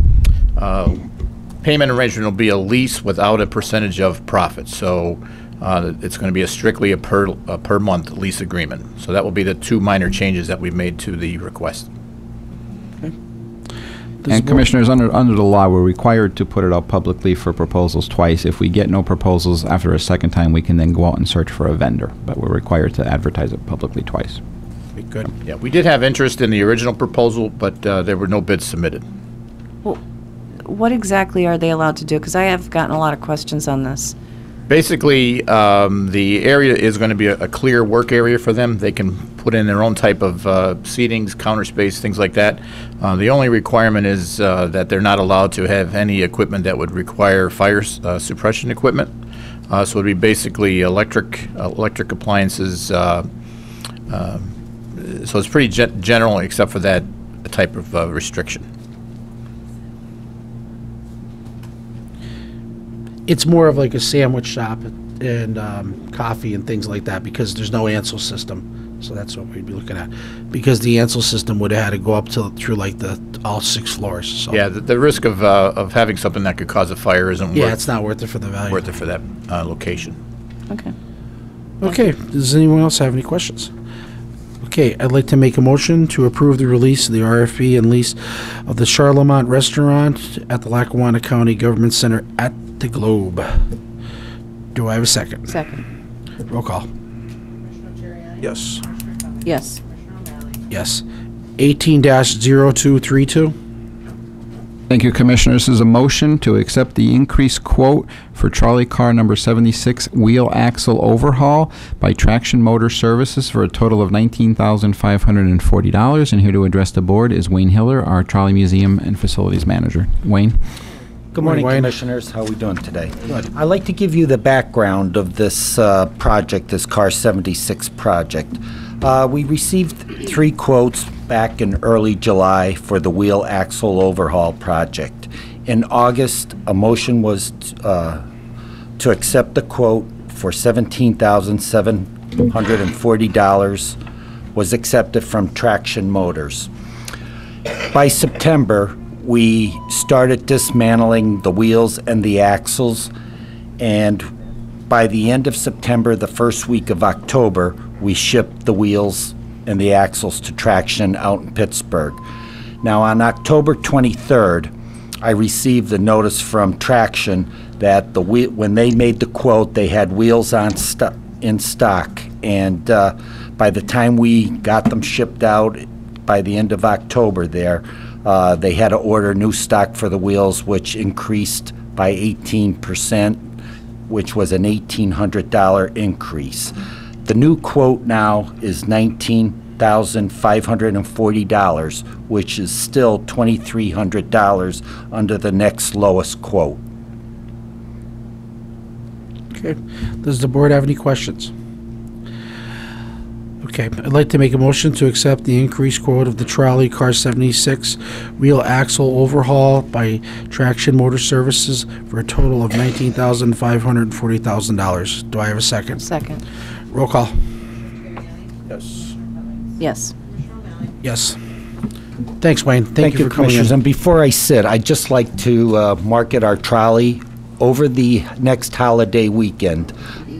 payment arrangement will be a lease without a percentage of profit. So it's going to be strictly a per month lease agreement. So that will be the 2 minor changes that we've made to the request. And Commissioners, under the law, we're required to put it out publicly for proposals twice. If we get no proposals after a second time, we can then go out and search for a vendor. But we're required to advertise it publicly twice. Good. Yeah, we did have interest in the original proposal, but there were no bids submitted. Well, what exactly are they allowed to do? Because I have gotten a lot of questions on this. Basically, the area is going to be a clear work area for them. They can put in their own type of seatings, counter space, things like that. The only requirement is that they're not allowed to have any equipment that would require fire suppression equipment. So it would be basically electric appliances. So it's pretty general, except for that type of restriction. It's more of like a sandwich shop and coffee and things like that because there's no Ansel system. So that's what we'd be looking at. Because the Ansel system would have had to go up through like all 6 floors. So. Yeah, the risk of having something that could cause a fire isn't worth it's not worth it for the value. Worth it for that location. Okay. Okay. Does anyone else have any questions? Okay, I'd like to make a motion to approve the release of the RFP and lease of the Charlemont Restaurant at the Lackawanna County Government Center at the Globe. Do I have a second? Second. Roll call. Yes. Yes. Yes. 18-0232. Thank you, Commissioners. This is a motion to accept the increased quote for trolley car number 76 wheel axle overhaul by Traction Motor Services for a total of $19,540. And here to address the board is Wayne Hiller, our Trolley Museum and Facilities Manager. Wayne. Good morning, Wayne. Commissioners. How are we doing today? Good. I'd like to give you the background of this project, this Car 76 project. We received 3 quotes back in early July for the wheel axle overhaul project. In August, a motion was to accept the quote for $17,740 was accepted from Traction Motors. By September, we started dismantling the wheels and the axles, and by the end of September, the first week of October, we shipped the wheels and the axles to Traction out in Pittsburgh. Now, on October 23rd, I received the notice from Traction that when they made the quote, they had wheels in stock, and by the time we got them shipped out, by the end of October there, they had to order new stock for the wheels, which increased by 18%, which was an $1,800 increase. The new quote now is $19,540, which is still $2,300 under the next lowest quote. Okay. Does the board have any questions? Okay. I'd like to make a motion to accept the increased quote of the trolley car 76 wheel axle overhaul by Traction Motor Services for a total of $19,540,000. Do I have a second? Second. Roll call. Yes. Yes. Yes. Thanks, Wayne. Thank you for coming Commissioners. in. And before I sit, I'd just like to market our trolley over the next holiday weekend.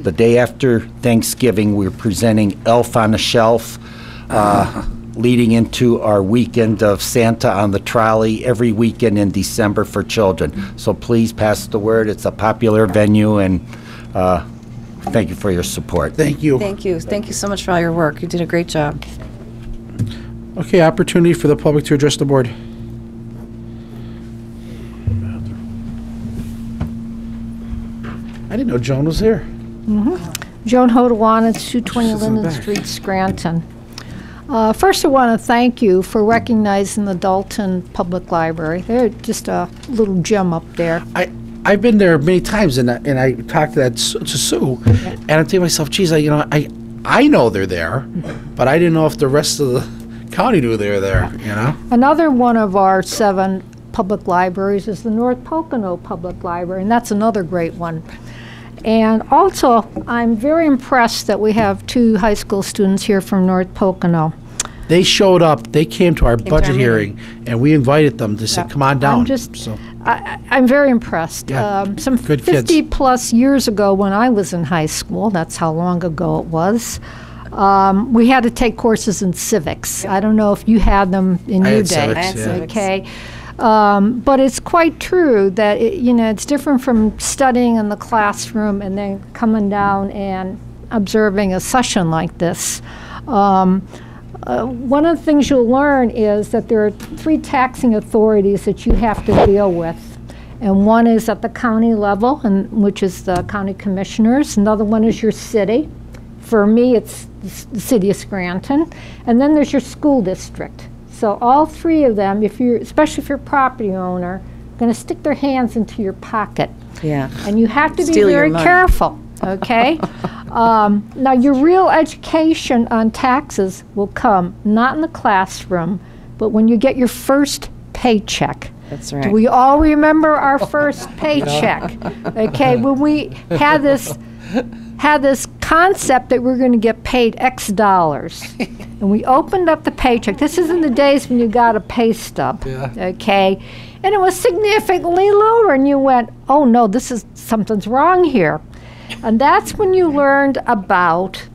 The day after Thanksgiving, we're presenting Elf on a Shelf, leading into our weekend of Santa on the Trolley every weekend in December for children. So please pass the word. It's a popular venue, and thank you for your support. Thank you. Thank you. Thank you so much for all your work. You did a great job. Okay, opportunity for the public to address the board. I didn't know Joan was here. Joan Hodawana, 220 She's in the Linden back. Street, Scranton. First, I want to thank you for recognizing the Dalton Public Library. They're just a little gem up there. I've been there many times, and I talked to Sue, and I'm thinking to myself, geez, I know they're there, but I didn't know if the rest of the county knew they were there, you know? Another one of our 7 public libraries is the North Pocono Public Library, and that's another great one. And also, I'm very impressed that we have 2 high school students here from North Pocono. They showed up. They came to our Came to budget our hearing, and we invited them to say, "Come on down." I'm very impressed. Yeah, Some good kids. 50 plus years ago when I was in high school, that's how long ago it was, we had to take courses in civics. I don't know if you had them in I your had day. civics, I had yeah. Okay. But it's quite true that, it's different from studying in the classroom and then coming down and observing a session like this. One of the things you'll learn is that there are 3 taxing authorities that you have to deal with. And one is at the county level, which is the county commissioners. Another one is your city. For me, it's the city of Scranton. And then there's your school district. So all 3 of them, especially if you're a property owner, are going to stick their hands into your pocket. Yeah. And you have to be Steal your very money. careful. Okay? Now, your real education on taxes will come not in the classroom, but when you get your first paycheck. That's right. Do we all remember our first paycheck? Okay, when we had this concept that we're going to get paid X dollars, and we opened up the paycheck. This is in the days when you got a pay stub. Okay, and it was significantly lower, and you went, "Oh no, something's wrong here." And that's when you learned about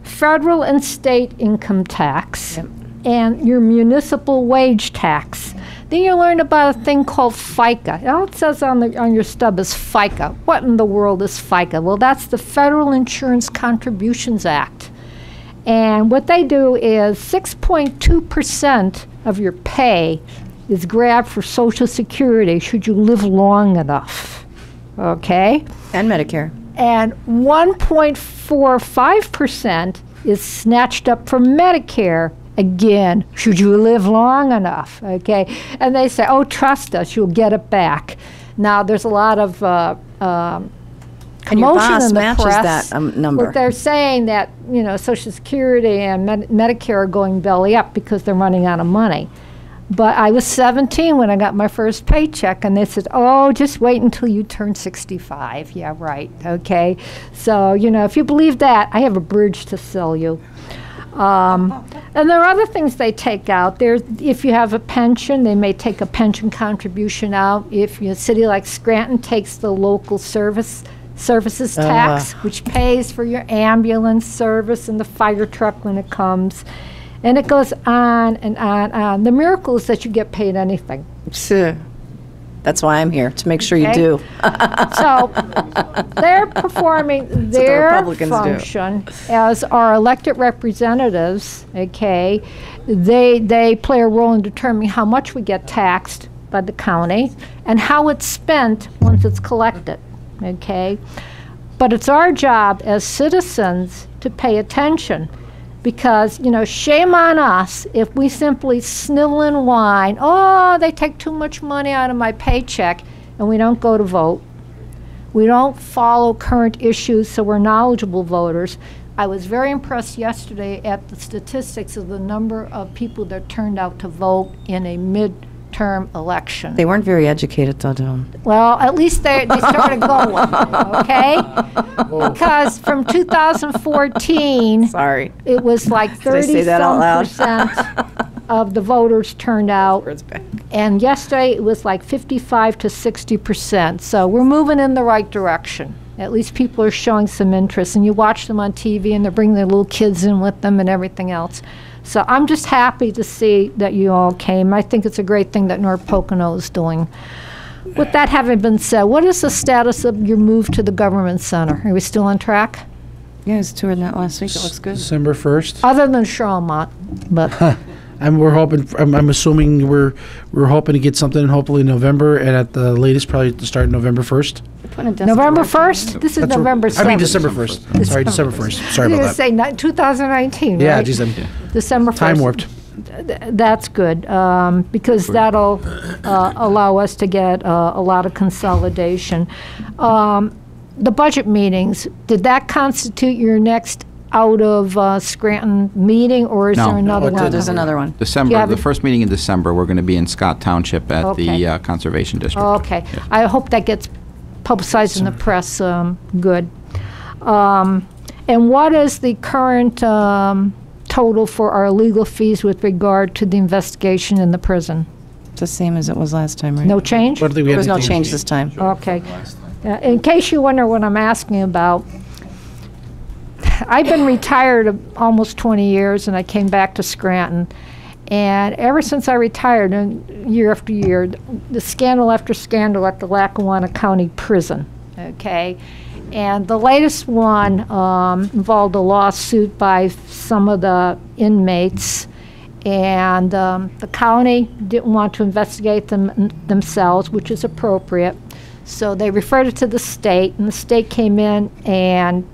federal and state income tax and your municipal wage tax. Then you learned about a thing called FICA. All it says on your stub is FICA. What in the world is FICA? Well, that's the Federal Insurance Contributions Act. And what they do is 6.2% of your pay is grabbed for Social Security should you live long enough. Okay? And Medicare. And 1.45% is snatched up from Medicare, again, should you live long enough, okay? And they say, "Oh, trust us, you'll get it back." Now, there's a lot of And your commotion boss in the matches press. that number. Where they're saying that, Social Security and Medicare are going belly up because they're running out of money. But I was 17 when I got my first paycheck, and they said, "Oh, just wait until you turn 65. Yeah, right. Okay. So, if you believe that, I have a bridge to sell you. And there are other things they take out. If you have a pension, they may take a pension contribution out. If a city like Scranton takes the local services tax, which pays for your ambulance service and the fire truck when it comes. And it goes on and on and on. The miracle is that you get paid anything. That's why I'm here, to make sure you Okay. do. So they're performing their Republicans do. function as our elected representatives, okay? They play a role in determining how much we get taxed by the county and how it's spent once it's collected, okay? But it's our job as citizens to pay attention. Because, shame on us if we simply snivel and whine, "Oh, they take too much money out of my paycheck," and we don't go to vote. We don't follow current issues, so we're knowledgeable voters. I was very impressed yesterday at the statistics of the number of people that turned out to vote in a midterm election. They weren't very educated, though, Dawn. Well, at least they started going, okay? Because from 2014, sorry, it was like Did I say that out loud? 30% of the voters turned out. And yesterday, it was like 55 to 60%. So we're moving in the right direction. At least people are showing some interest. And you watch them on TV, and they're bringing their little kids in with them and everything else. So I'm just happy to see that you all came. I think it's a great thing that North Pocono is doing. With that having been said, what is the status of your move to the government center? Are we still on track? Yeah, I was touring that last week. It looks good. December 1st. Other than Charlemont, but And we're hoping. I'm assuming we're hoping to get something hopefully in November, and at the latest probably to start November 1st. November 1st? This is That's November 7th. I mean December 1st. Sorry, December 1st. Sorry I about was that. going to say 2019, Yeah, right? geez, December 1st. time warped. That's good, because that'll allow us to get a lot of consolidation. The budget meetings, did that constitute your next out of Scranton meeting, or is No. there another one? There's another one. December, Yeah, the but- first meeting in December, we're going to be in Scott Township at Okay. the Conservation District. Okay. I hope that gets publicized in the press. Good. And what is the current total for our legal fees with regard to the investigation in the prison? It's the same as it was last time, right? No change? What do we There have was no anything- change this time. Okay. In case you wonder what I'm asking about, I've been retired almost 20 years, and I came back to Scranton. And ever since I retired, and year after year, the scandal after scandal at the Lackawanna County Prison, okay? And the latest one involved a lawsuit by some of the inmates, and the county didn't want to investigate them themselves, which is appropriate. So they referred it to the state, and the state came in and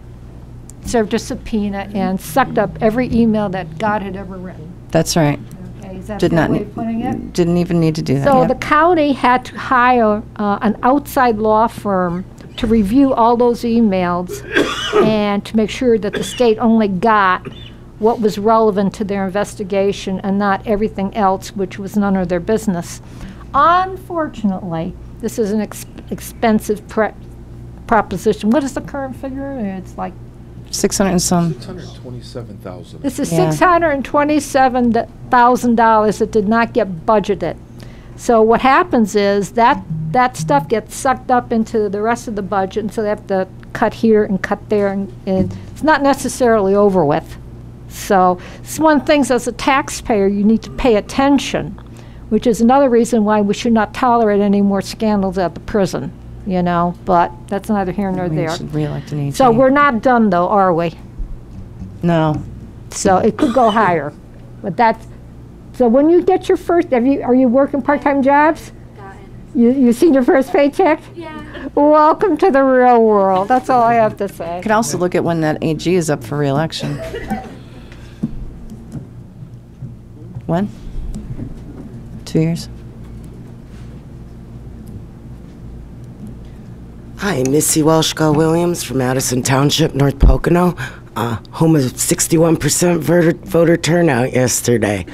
served a subpoena and sucked up every email that God had ever written. That's right. Okay, is that Did a not way need- of putting it? Didn't even need to do that. So Yep. the county had to hire an outside law firm to review all those emails and to make sure that the state only got what was relevant to their investigation and not everything else, which was none of their business. Unfortunately, this is an expensive proposition. What is the current figure? It's like 600 and some. $627,000. this is Yeah. $627,000 that did not get budgeted. So what happens is that stuff gets sucked up into the rest of the budget, and so they have to cut here and cut there, and it's not necessarily over with. So it's one of the things as a taxpayer you need to pay attention, which is another reason why we should not tolerate any more scandals at the prison, you know, but that's neither here nor We there. should re-elect an AG. So we're not done though, are we? No. So it could go higher, but that's, so when you get your first, are you working part-time jobs? You seen your first paycheck? Yeah. Welcome to the real world. That's all I have to say. Could also look at when that AG is up for re-election. When? 2 years? Hi, Missy Welshko-Williams from Addison Township, North Pocono. Home of 61% voter turnout yesterday.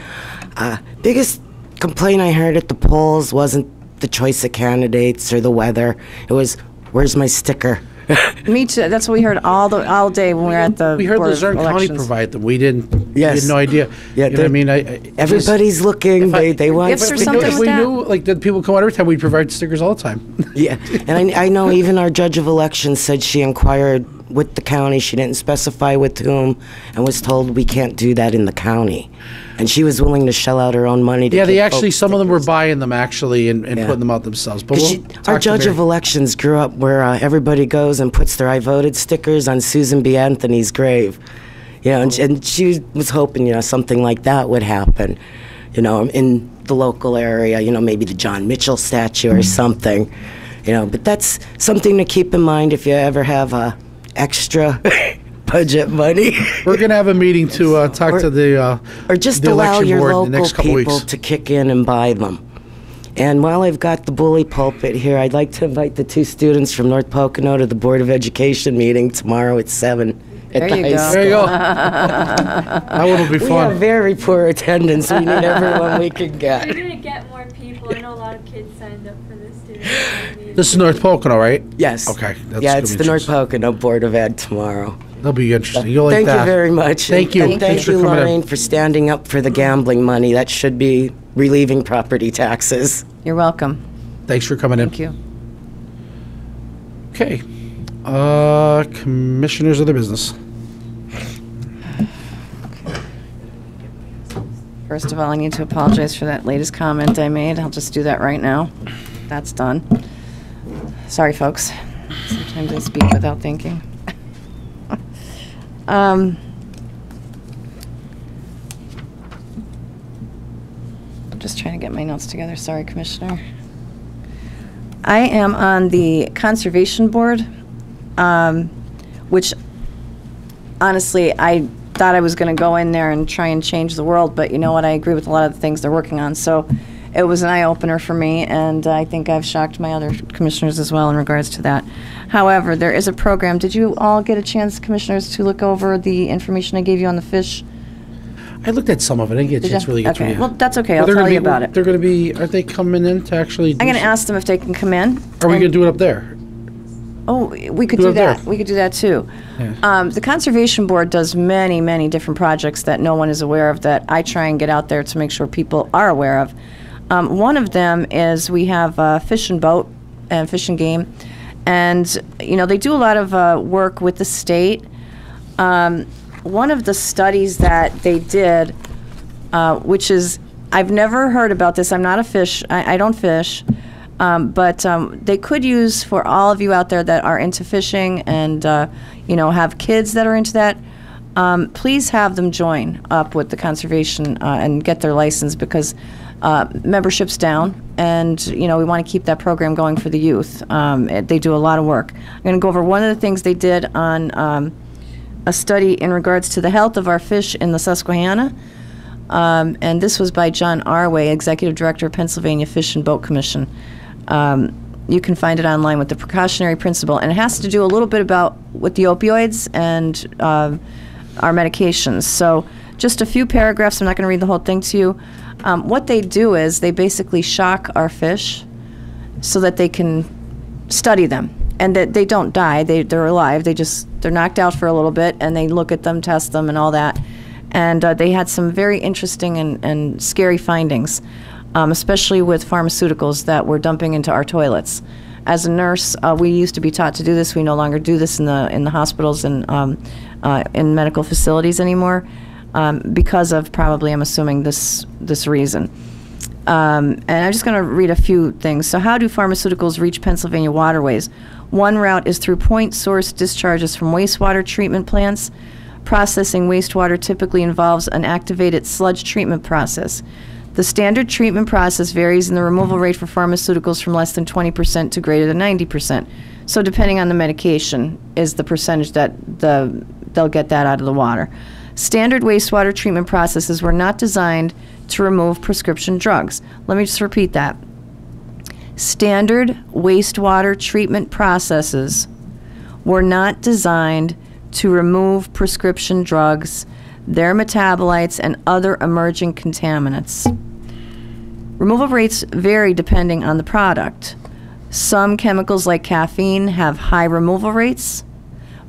Biggest complaint I heard at the polls wasn't the choice of candidates or the weather. It was, where's my sticker? Me too. That's what we heard all day when we were at the We heard Board of Luzerne County Elections. provide them. We didn't. Yes. We had no idea. Yeah, You know what I mean? everybody's looking. They want Gifts or If we something knew, if like we that. knew, like, that people come out every time, we'd provide stickers all the time. Yeah, and I know even our judge of elections said she inquired with the county. She didn't specify with whom, and was told we can't do that in the county. And she was willing to shell out her own money to Yeah, they give actually, folks some of them were stickers. buying them actually and Yeah. putting them out themselves. But 'Cause we'll our talk to judge Mary. of elections grew up where everybody goes and puts their I voted stickers on Susan B. Anthony's grave. You know, and she was hoping, you know, something like that would happen, you know, in the local area, you know, maybe the John Mitchell statue or something, you know. But that's something to keep in mind if you ever have extra budget money. We're going to have a meeting to talk to the or just the allow election your board in local the next couple people weeks. to kick in and buy them. And while I've got the bully pulpit here, I'd like to invite the two students from North Pocono to the Board of Education meeting tomorrow at 7 at There the you high go. school. There you go. That one will be We fun. have very poor attendance. We need everyone we can We're get. gonna get more people. I know a lot of kids signed up for this student. This is North Pocono, right? Yes. Okay. That's Yeah, gonna it's be the North interesting. Pocono Board of Ed tomorrow. That'll be interesting. You'll like Thank that. you very much. Thank you. And Thanks thank for you, coming in. Lorraine, for standing up for the gambling money. That should be relieving property taxes. You're welcome. Thanks for coming in. Thank you. Okay. Commissioners of the business. First of all, I need to apologize for that latest comment I made. I'll just do that right now. That's done. Sorry, folks. Sometimes I speak without thinking. I'm just trying to get my notes together. Sorry, Commissioner. I am on the Conservation Board, which honestly, I thought I was going to go in there and try and change the world, but you know what? I agree with a lot of the things they're working on. So it was an eye-opener for me, and I think I've shocked my other commissioners as well in regards to that. However, there is a program. Did you all get a chance, commissioners, to look over the information I gave you on the fish? I looked at some of it. I didn't get a Did chance to ya? really get Okay. through it. Well, that's okay. Well, I'll they're tell gonna you be- about it. They're going to be, are they coming in to actually do I'm going to some- ask them if they can come in. Are we and- going to do it up there? Oh, we could Do do it there. that. We could do that too. The Conservation Board does many, many different projects that no one is aware of that I try and get out there to make sure people are aware of. One of them is we have Fish and Boat and Fish and Game. And, you know, they do a lot of work with the state. One of the studies that they did, which is, I've never heard about this. I'm not a fish. I don't fish. But they could use for all of you out there that are into fishing and, you know, have kids that are into that, please have them join up with the conservation and get their license because membership's down and, you know, we want to keep that program going for the youth. They do a lot of work. I'm going to go over one of the things they did on a study in regards to the health of our fish in the Susquehanna. And this was by John Arway, Executive Director of Pennsylvania Fish and Boat Commission. You can find it online with the precautionary principle, and it has to do a little bit about with the opioids and our medications. So just a few paragraphs. I'm not going to read the whole thing to you. What they do is they basically shock our fish so that they can study them and that they don't die. They're alive. They're knocked out for a little bit, and they look at them, test them, and all that. And they had some very interesting and scary findings. Especially with pharmaceuticals that we're dumping into our toilets. As a nurse, we used to be taught to do this. We no longer do this in the hospitals and in medical facilities anymore because of probably, I'm assuming, this reason. And I'm just going to read a few things. So how do pharmaceuticals reach Pennsylvania waterways? One route is through point source discharges from wastewater treatment plants. Processing wastewater typically involves an activated sludge treatment process. The standard treatment process varies in the removal rate for pharmaceuticals from less than 20% to greater than 90%. So depending on the medication is the percentage that they'll get that out of the water. Standard wastewater treatment processes were not designed to remove prescription drugs. Let me just repeat that. Standard wastewater treatment processes were not designed to remove prescription drugs, their metabolites, and other emerging contaminants. Removal rates vary depending on the product. Some chemicals like caffeine have high removal rates.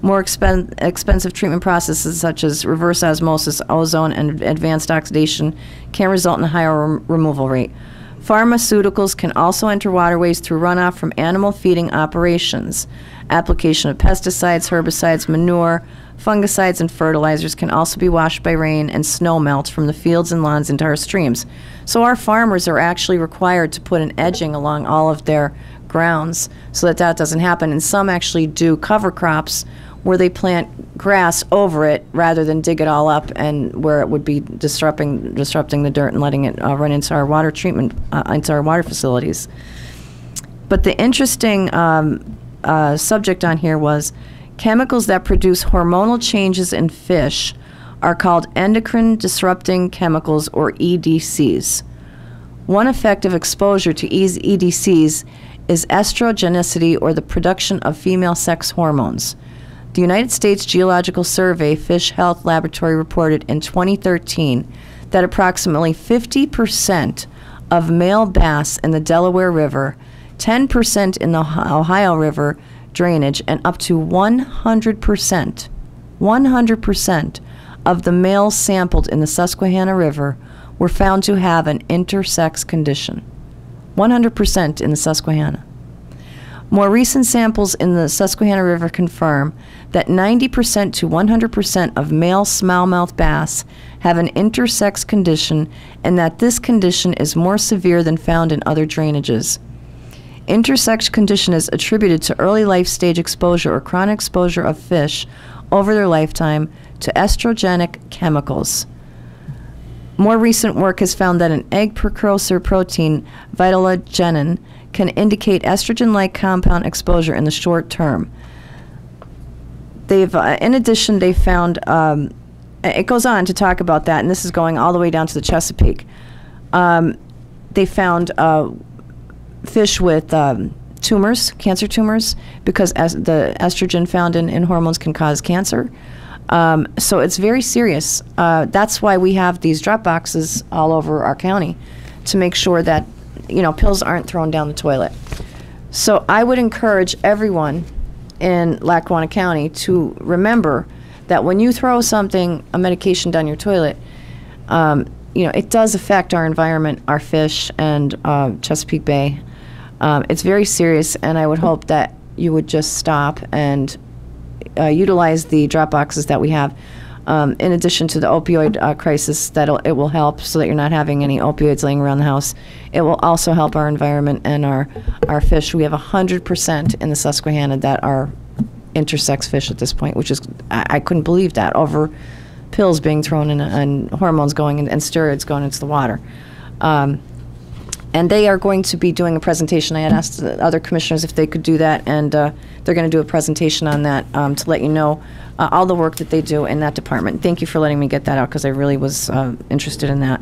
More expensive treatment processes such as reverse osmosis, ozone, and advanced oxidation can result in a higher removal rate. Pharmaceuticals can also enter waterways through runoff from animal feeding operations. Application of pesticides, herbicides, manure, fungicides, and fertilizers can also be washed by rain and snow melt from the fields and lawns into our streams. So our farmers are actually required to put an edging along all of their grounds so that that doesn't happen. And some actually do cover crops where they plant grass over it rather than dig it all up and where it would be disrupting the dirt and letting it run into our water treatment, into our water facilities. But the interesting subject on here was chemicals that produce hormonal changes in fish are called endocrine disrupting chemicals, or EDCs. One effect of exposure to EDCs is estrogenicity, or the production of female sex hormones. The United States Geological Survey Fish Health Laboratory reported in 2013 that approximately 50% of male bass in the Delaware River, 10% in the Ohio River drainage, and up to 100% of the males sampled in the Susquehanna River were found to have an intersex condition. 100% in the Susquehanna. More recent samples in the Susquehanna River confirm that 90% to 100% of male smallmouth bass have an intersex condition, and that this condition is more severe than found in other drainages. Intersex condition is attributed to early life stage exposure or chronic exposure of fish over their lifetime to estrogenic chemicals. More recent work has found that an egg precursor protein, vitellogenin, can indicate estrogen-like compound exposure in the short term. In addition, they found, it goes on to talk about that, and this is going all the way down to the Chesapeake. they found fish with tumors, cancer tumors, because as the estrogen found in hormones can cause cancer. So it's very serious. That's why we have these drop boxes all over our county, to make sure that, you know, pills aren't thrown down the toilet. So I would encourage everyone in Lackawanna County to remember that when you throw something, a medication down your toilet, you know, it does affect our environment, our fish, and Chesapeake Bay. It's very serious, and I would hope that you would just stop and utilize the drop boxes that we have. In addition to the opioid crisis, it will help so that you're not having any opioids laying around the house. It will also help our environment and our fish. We have 100% in the Susquehanna that are intersex fish at this point, which is, I couldn't believe that, over pills being thrown in and hormones going and steroids going into the water. And they are going to be doing a presentation. I had asked the other commissioners if they could do that, and they're going to do a presentation on that to let you know all the work that they do in that department. Thank you for letting me get that out, because I really was interested in that.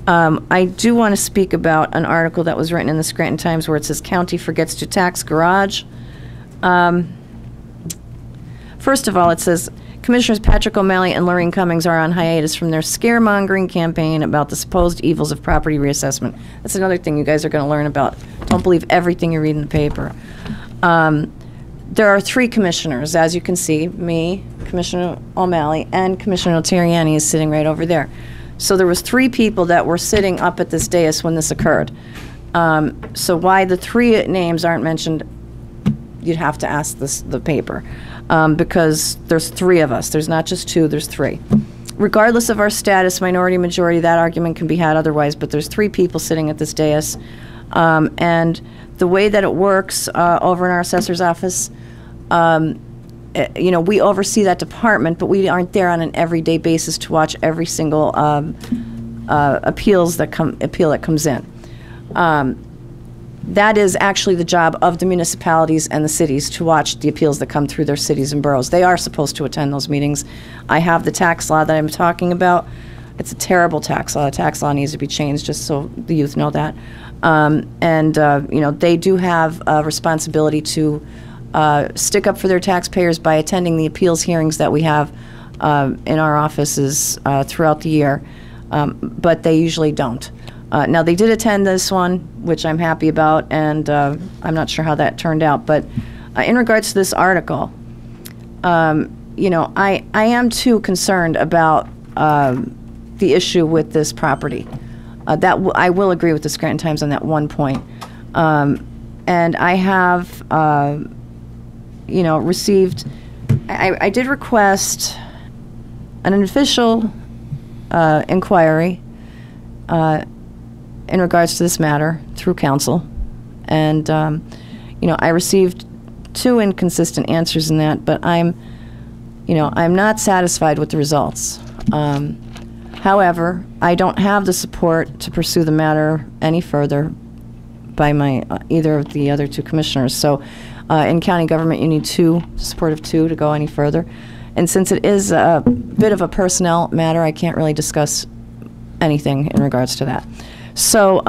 I do want to speak about an article that was written in the Scranton Times where it says, "County forgets to tax garage." First of all, it says, Commissioners Patrick O'Malley and Lorraine Cummings are on hiatus from their scaremongering campaign about the supposed evils of property reassessment. That's another thing you guys are going to learn about. Don't believe everything you read in the paper. There are 3 commissioners, as you can see, me, Commissioner O'Malley, and Commissioner Terriani is sitting right over there. So there was 3 people that were sitting up at this dais when this occurred. So why the 3 names aren't mentioned, you'd have to ask the paper. Because there's 3 of us. There's not just 2, there's 3. Regardless of our status, minority, majority, that argument can be had otherwise, but there's 3 people sitting at this dais. And the way that it works over in our assessor's office, you know, we oversee that department, but we aren't there on an everyday basis to watch every single appeal that comes in. That is actually the job of the municipalities and the cities, to watch the appeals that come through their cities and boroughs. They are supposed to attend those meetings. I have the tax law that I'm talking about. It's a terrible tax law. The tax law needs to be changed, just so the youth know that. You know, they do have a responsibility to stick up for their taxpayers by attending the appeals hearings that we have in our offices throughout the year, but they usually don't. Now, they did attend this one, which I'm happy about, and I'm not sure how that turned out. But in regards to this article, you know, I am too concerned about the issue with this property. I will agree with the Scranton Times on that one point. And I have, you know, received, I did request an official inquiry in regards to this matter through council, and you know, I received 2 inconsistent answers in that, but I'm not satisfied with the results. However, I don't have the support to pursue the matter any further by either of the other 2 commissioners. So in county government, you need the support of 2 to go any further. And since it is a bit of a personnel matter, I can't really discuss anything in regards to that. So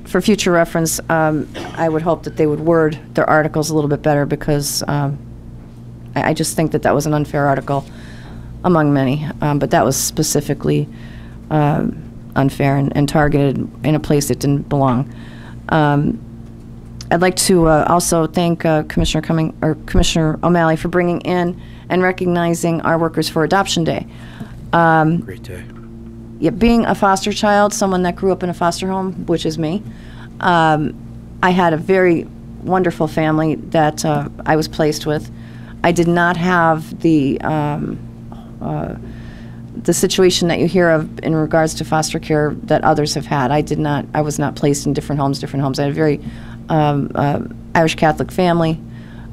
for future reference, I would hope that they would word their articles a little bit better, because I just think that was an unfair article among many, but that was specifically unfair and targeted in a place it didn't belong. I'd like to also thank Commissioner O'Malley for bringing in and recognizing our Workers for Adoption Day. Great day. Yeah, being a foster child, someone that grew up in a foster home, which is me, I had a very wonderful family that I was placed with. I did not have the situation that you hear of in regards to foster care that others have had. I was not placed in different homes. I had a very Irish Catholic family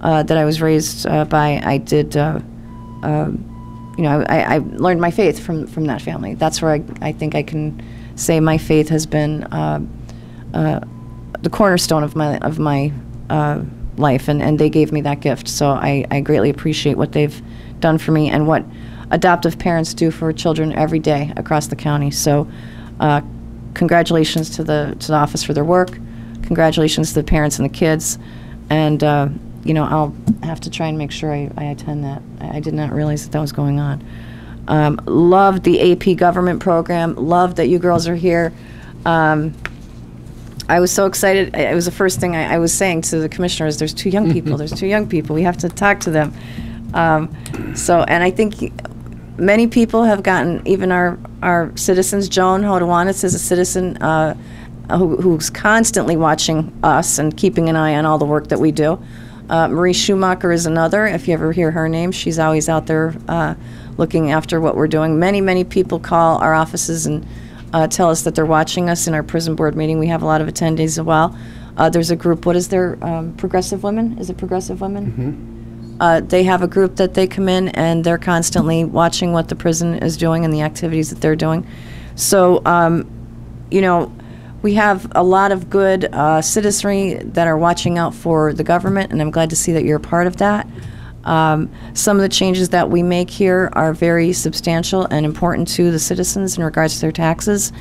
that I was raised by. I did, you know, I learned my faith from that family. That's where I think I can say my faith has been the cornerstone of my life, and they gave me that gift. So I greatly appreciate what they've done for me and what adoptive parents do for children every day across the county. So congratulations to the office for their work. Congratulations to the parents and the kids. And, I'll have to try and make sure I attend that. I did not realize that was going on. Loved the AP government program. Loved that you girls are here. I was so excited. It was the first thing I was saying to the commissioners, there's 2 young people. There's 2 young people. We have to talk to them. And I think many people have gotten, even our citizens, Joan Hodowanis is a citizen who's constantly watching us and keeping an eye on all the work that we do. Marie Schumacher is another. If you ever hear her name, she's always out there looking after what we're doing. Many, many people call our offices and tell us that they're watching us in our prison board meeting. We have a lot of attendees as well. There's a group, what is there, Progressive Women? Is it Progressive Women? They have a group that they come in and they're constantly watching what the prison is doing and the activities that they're doing. So, we have a lot of good citizenry that are watching out for the government, and I'm glad to see that you're a part of that. Some of the changes that we make here are very substantial and important to the citizens in regards to their taxes.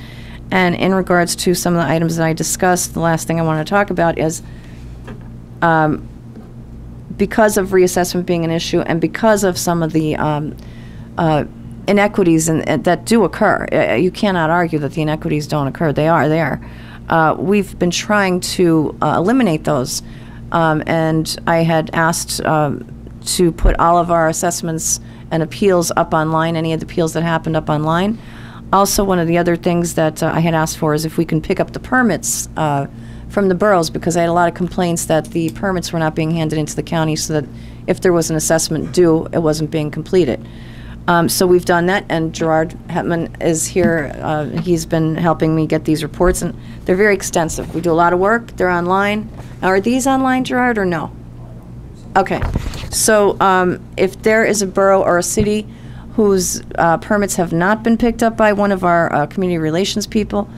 And in regards to some of the items that I discussed, the last thing I want to talk about is because of reassessment being an issue and because of some of the inequities that do occur. You cannot argue that the inequities don't occur. They are there. We've been trying to eliminate those. And I had asked to put all of our assessments and appeals up online, any of the appeals that happened up online. Also, one of the other things that I had asked for is if we can pick up the permits from the boroughs, because I had a lot of complaints that the permits were not being handed into the county, so that if there was an assessment due, it wasn't being completed. So we've done that, and Gerard Hetman is here. He's been helping me get these reports, and they're very extensive. We do a lot of work. They're online. Now, are these online, Gerard, or no? Okay. So if there is a borough or a city whose permits have not been picked up by one of our community relations people,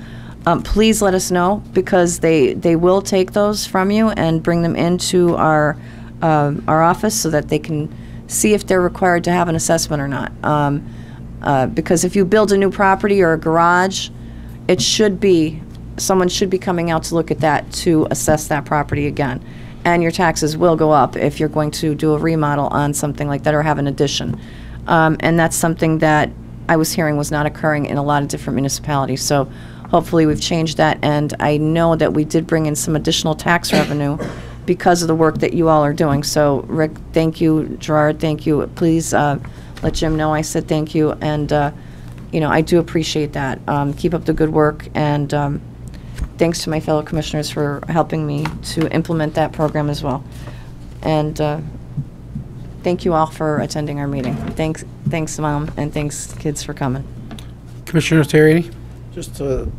please let us know, because they will take those from you and bring them into our office so that they can see if they're required to have an assessment or not. Because if you build a new property or a garage, someone should be coming out to look at that to assess that property again. And your taxes will go up if you're going to do a remodel on something like that or have an addition. And that's something that I was hearing was not occurring in a lot of different municipalities. So hopefully we've changed that. And I know that we did bring in some additional tax revenue because of the work that you all are doing. So Rick, thank you. Gerard, thank you. Please let Jim know I said thank you. And, I do appreciate that. Keep up the good work. And thanks to my fellow commissioners for helping me to implement that program as well. And thank you all for attending our meeting. Thanks, Mom, and thanks, kids, for coming. Commissioner Terriani? Just to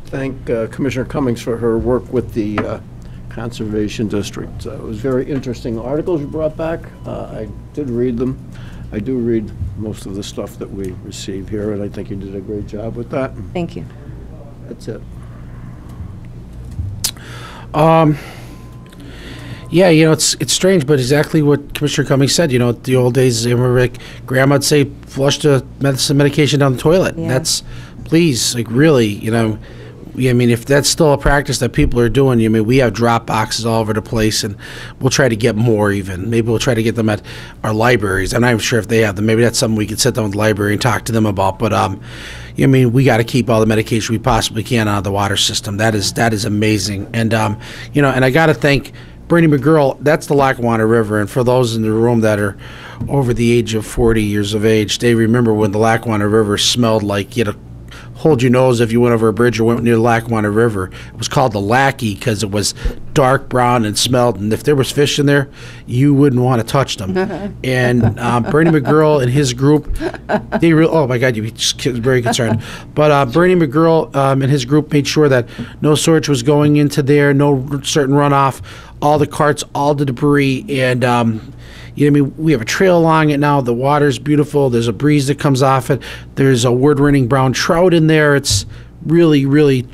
thank Commissioner Cummings for her work with the Conservation District. It was very interesting articles you brought back. I did read them. I do read most of the stuff that we receive here, and I think you did a great job with that. Thank you. That's it. Yeah, it's strange, but exactly what Commissioner Cummings said. The old days, like Grandma'd say, flush the medication down the toilet. Yeah. That's, please, like really, if that's still a practice that people are doing, we have drop boxes all over the place, and we'll try to get more even. Maybe we'll try to get them at our libraries. I'm not even sure if they have them. Maybe that's something we could sit down with the library and talk to them about. But, we got to keep all the medication we possibly can out of the water system. That is amazing. And, and I got to thank Bernie McGurl. That's the Lackawanna River. And for those in the room that are over the age of 40 years of age, they remember when the Lackawanna River smelled like you had to hold your nose if you went over a bridge or went near the Lackawanna River. It was called the Lackey because it was dark brown and smelled, and if there was fish in there, you wouldn't want to touch them. And Bernie McGurl and his group, oh my God, you'd be very concerned. But Bernie McGurl and his group made sure that no sewage was going into there, no certain runoff, all the carts, all the debris, and we have a trail along it now. The water's beautiful. There's a breeze that comes off it. There's a word-winning brown trout in there. It's really, really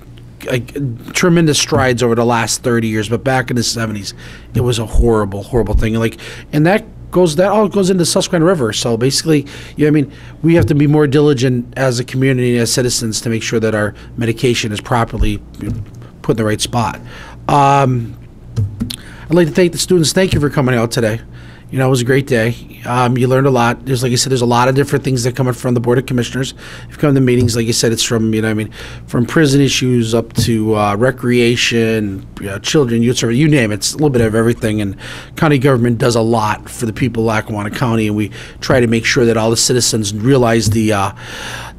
tremendous strides over the last 30 years. But back in the 70s, it was a horrible, horrible thing. And that all goes into the Susquehanna River. So basically, I mean, we have to be more diligent as a community and as citizens to make sure that our medication is properly put in the right spot. I'd like to thank the students. Thank you for coming out today. You know, it was a great day. You learned a lot. Like I said, there's a lot of different things that come in from the Board of Commissioners. If you come to meetings, like you said, it's from, from prison issues up to recreation, children, youth service, you name it. It's a little bit of everything. And county government does a lot for the people of Lackawanna County, and we try to make sure that all the citizens realize the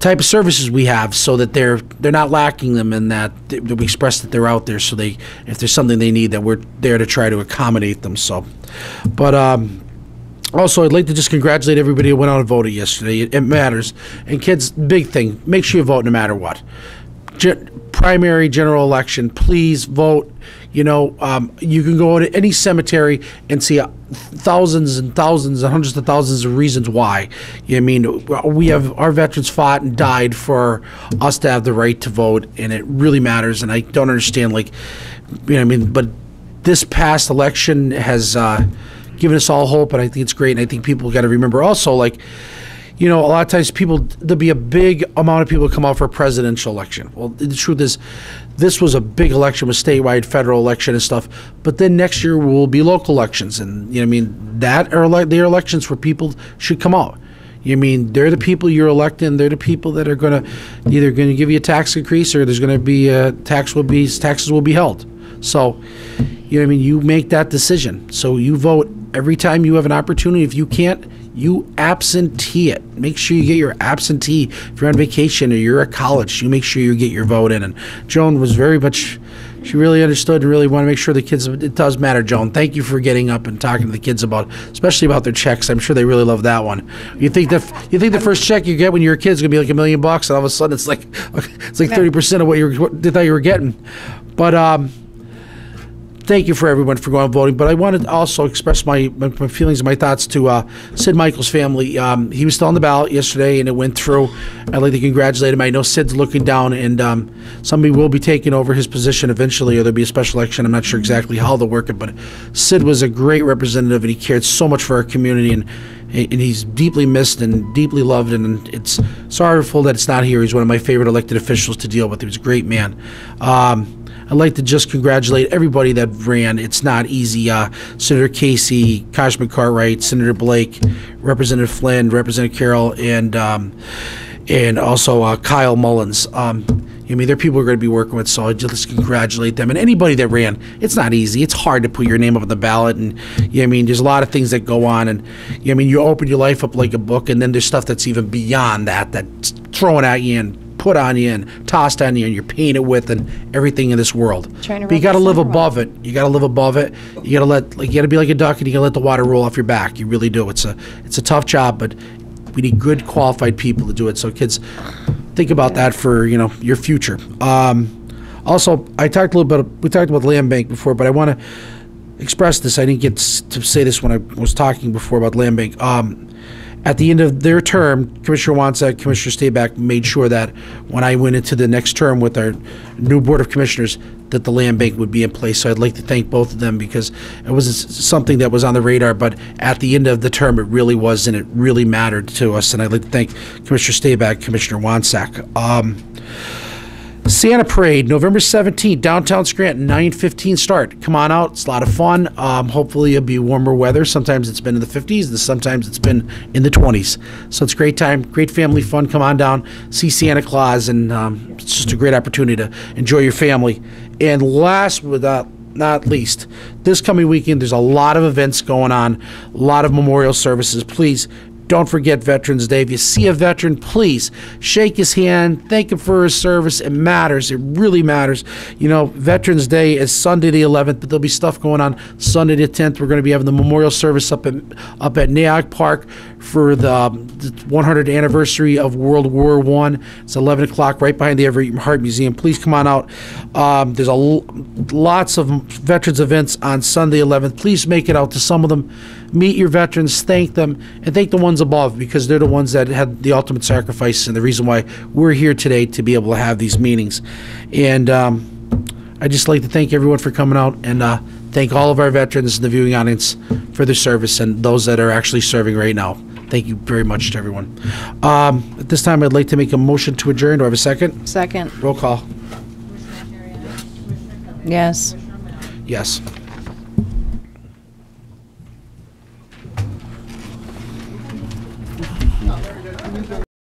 type of services we have, so that they're not lacking them, and that we express that they're out there, so if there's something they need, that we're there to try to accommodate them. So, but also, I'd like to just congratulate everybody who went out and voted yesterday. It matters. And kids, big thing, make sure you vote no matter what. Primary, general election, please vote. You can go to any cemetery and see thousands and thousands and hundreds of thousands of reasons why. Our veterans fought and died for us to have the right to vote, and it really matters. And I don't understand, but this past election has given us all hope, and I think it's great. And I think people got to remember also, a lot of times there'll be a big amount of people come out for a presidential election. Well, the truth is, this was a big election with statewide, federal election and stuff. But then next year will be local elections, and they're elections where people should come out. They're the people you're electing. They're the people that are either going to give you a tax increase, or there's going to be taxes will be held. So, you make that decision. So you vote every time you have an opportunity. If you can't, you absentee it. Make sure you get your absentee. If you're on vacation or you're at college, you make sure you get your vote in. And Joan was she really understood and really want to make sure the kids, it does matter, Joan. Thank you for getting up and talking to the kids especially about their checks. I'm sure they really love that one. You think the first check you get when you're a kid is going to be like $1 million, and all of a sudden it's like 30% of what they thought you were getting. But, thank you for everyone for going and voting. But I wanted to also express my feelings and my thoughts to Sid Michael's family. He was still on the ballot yesterday, and it went through. I'd like to congratulate him. I know Sid's looking down, and somebody will be taking over his position eventually, or there'll be a special election. I'm not sure exactly how they'll work it, but Sid was a great representative, and he cared so much for our community, and he's deeply missed and deeply loved, and it's sorrowful that it's not here. He's one of my favorite elected officials to deal with. He was a great man. I'd like to just congratulate everybody that ran. It's not easy. Senator Casey, Congressman Cartwright, Senator Blake, Representative Flynn, Representative Carroll, and also Kyle Mullins. There are people we're going to be working with, so I just congratulate them. And anybody that ran, it's not easy. It's hard to put your name up on the ballot, and there's a lot of things that go on. And you open your life up like a book, and then there's stuff that's even beyond that's thrown at you and put on you and tossed on you, and you're paying it with, and everything in this world. But you got to live above it. You got to live above it. You got to be like a duck, and you got to let the water roll off your back. You really do. It's a tough job, but we need good, qualified people to do it. So kids, think about that for your future. Also, we talked about land bank before, but I want to express this. I didn't get to say this when I was talking before about land bank. At the end of their term, Commissioner Wansack, Commissioner Stayback made sure that when I went into the next term with our new Board of Commissioners, that the land bank would be in place. So I'd like to thank both of them, because it was something that was on the radar, but at the end of the term, it really was, and it really mattered to us. And I'd like to thank Commissioner Stayback, Commissioner Wansack. Santa Parade, November 17th, downtown Scranton, 9:15 start. Come on out. It's a lot of fun. Hopefully it'll be warmer weather. Sometimes it's been in the 50s, and sometimes it's been in the 20s. So it's a great time, great family fun. Come on down, see Santa Claus, and it's just a great opportunity to enjoy your family. And last but not least, this coming weekend, there's a lot of events going on, a lot of memorial services. Please don't forget Veterans Day. If you see a veteran, please shake his hand, thank him for his service. It matters. It really matters. Veterans Day is Sunday the 11th, but there'll be stuff going on Sunday the 10th. We're going to be having the memorial service up at Naog Park for the 100th anniversary of World War I. It's 11 o'clock, right behind the Everett Heart Museum. Please come on out. There's lots of veterans events on Sunday 11th. Please make it out to some of them. Meet your veterans, thank them, and thank the ones above, because they're the ones that had the ultimate sacrifice and the reason why we're here today to be able to have these meetings. And I'd just like to thank everyone for coming out, and thank all of our veterans in the viewing audience for their service and those that are actually serving right now. Thank you very much to everyone. At this time, I'd like to make a motion to adjourn. Do I have a second? Second. Roll call. Yes. Yes.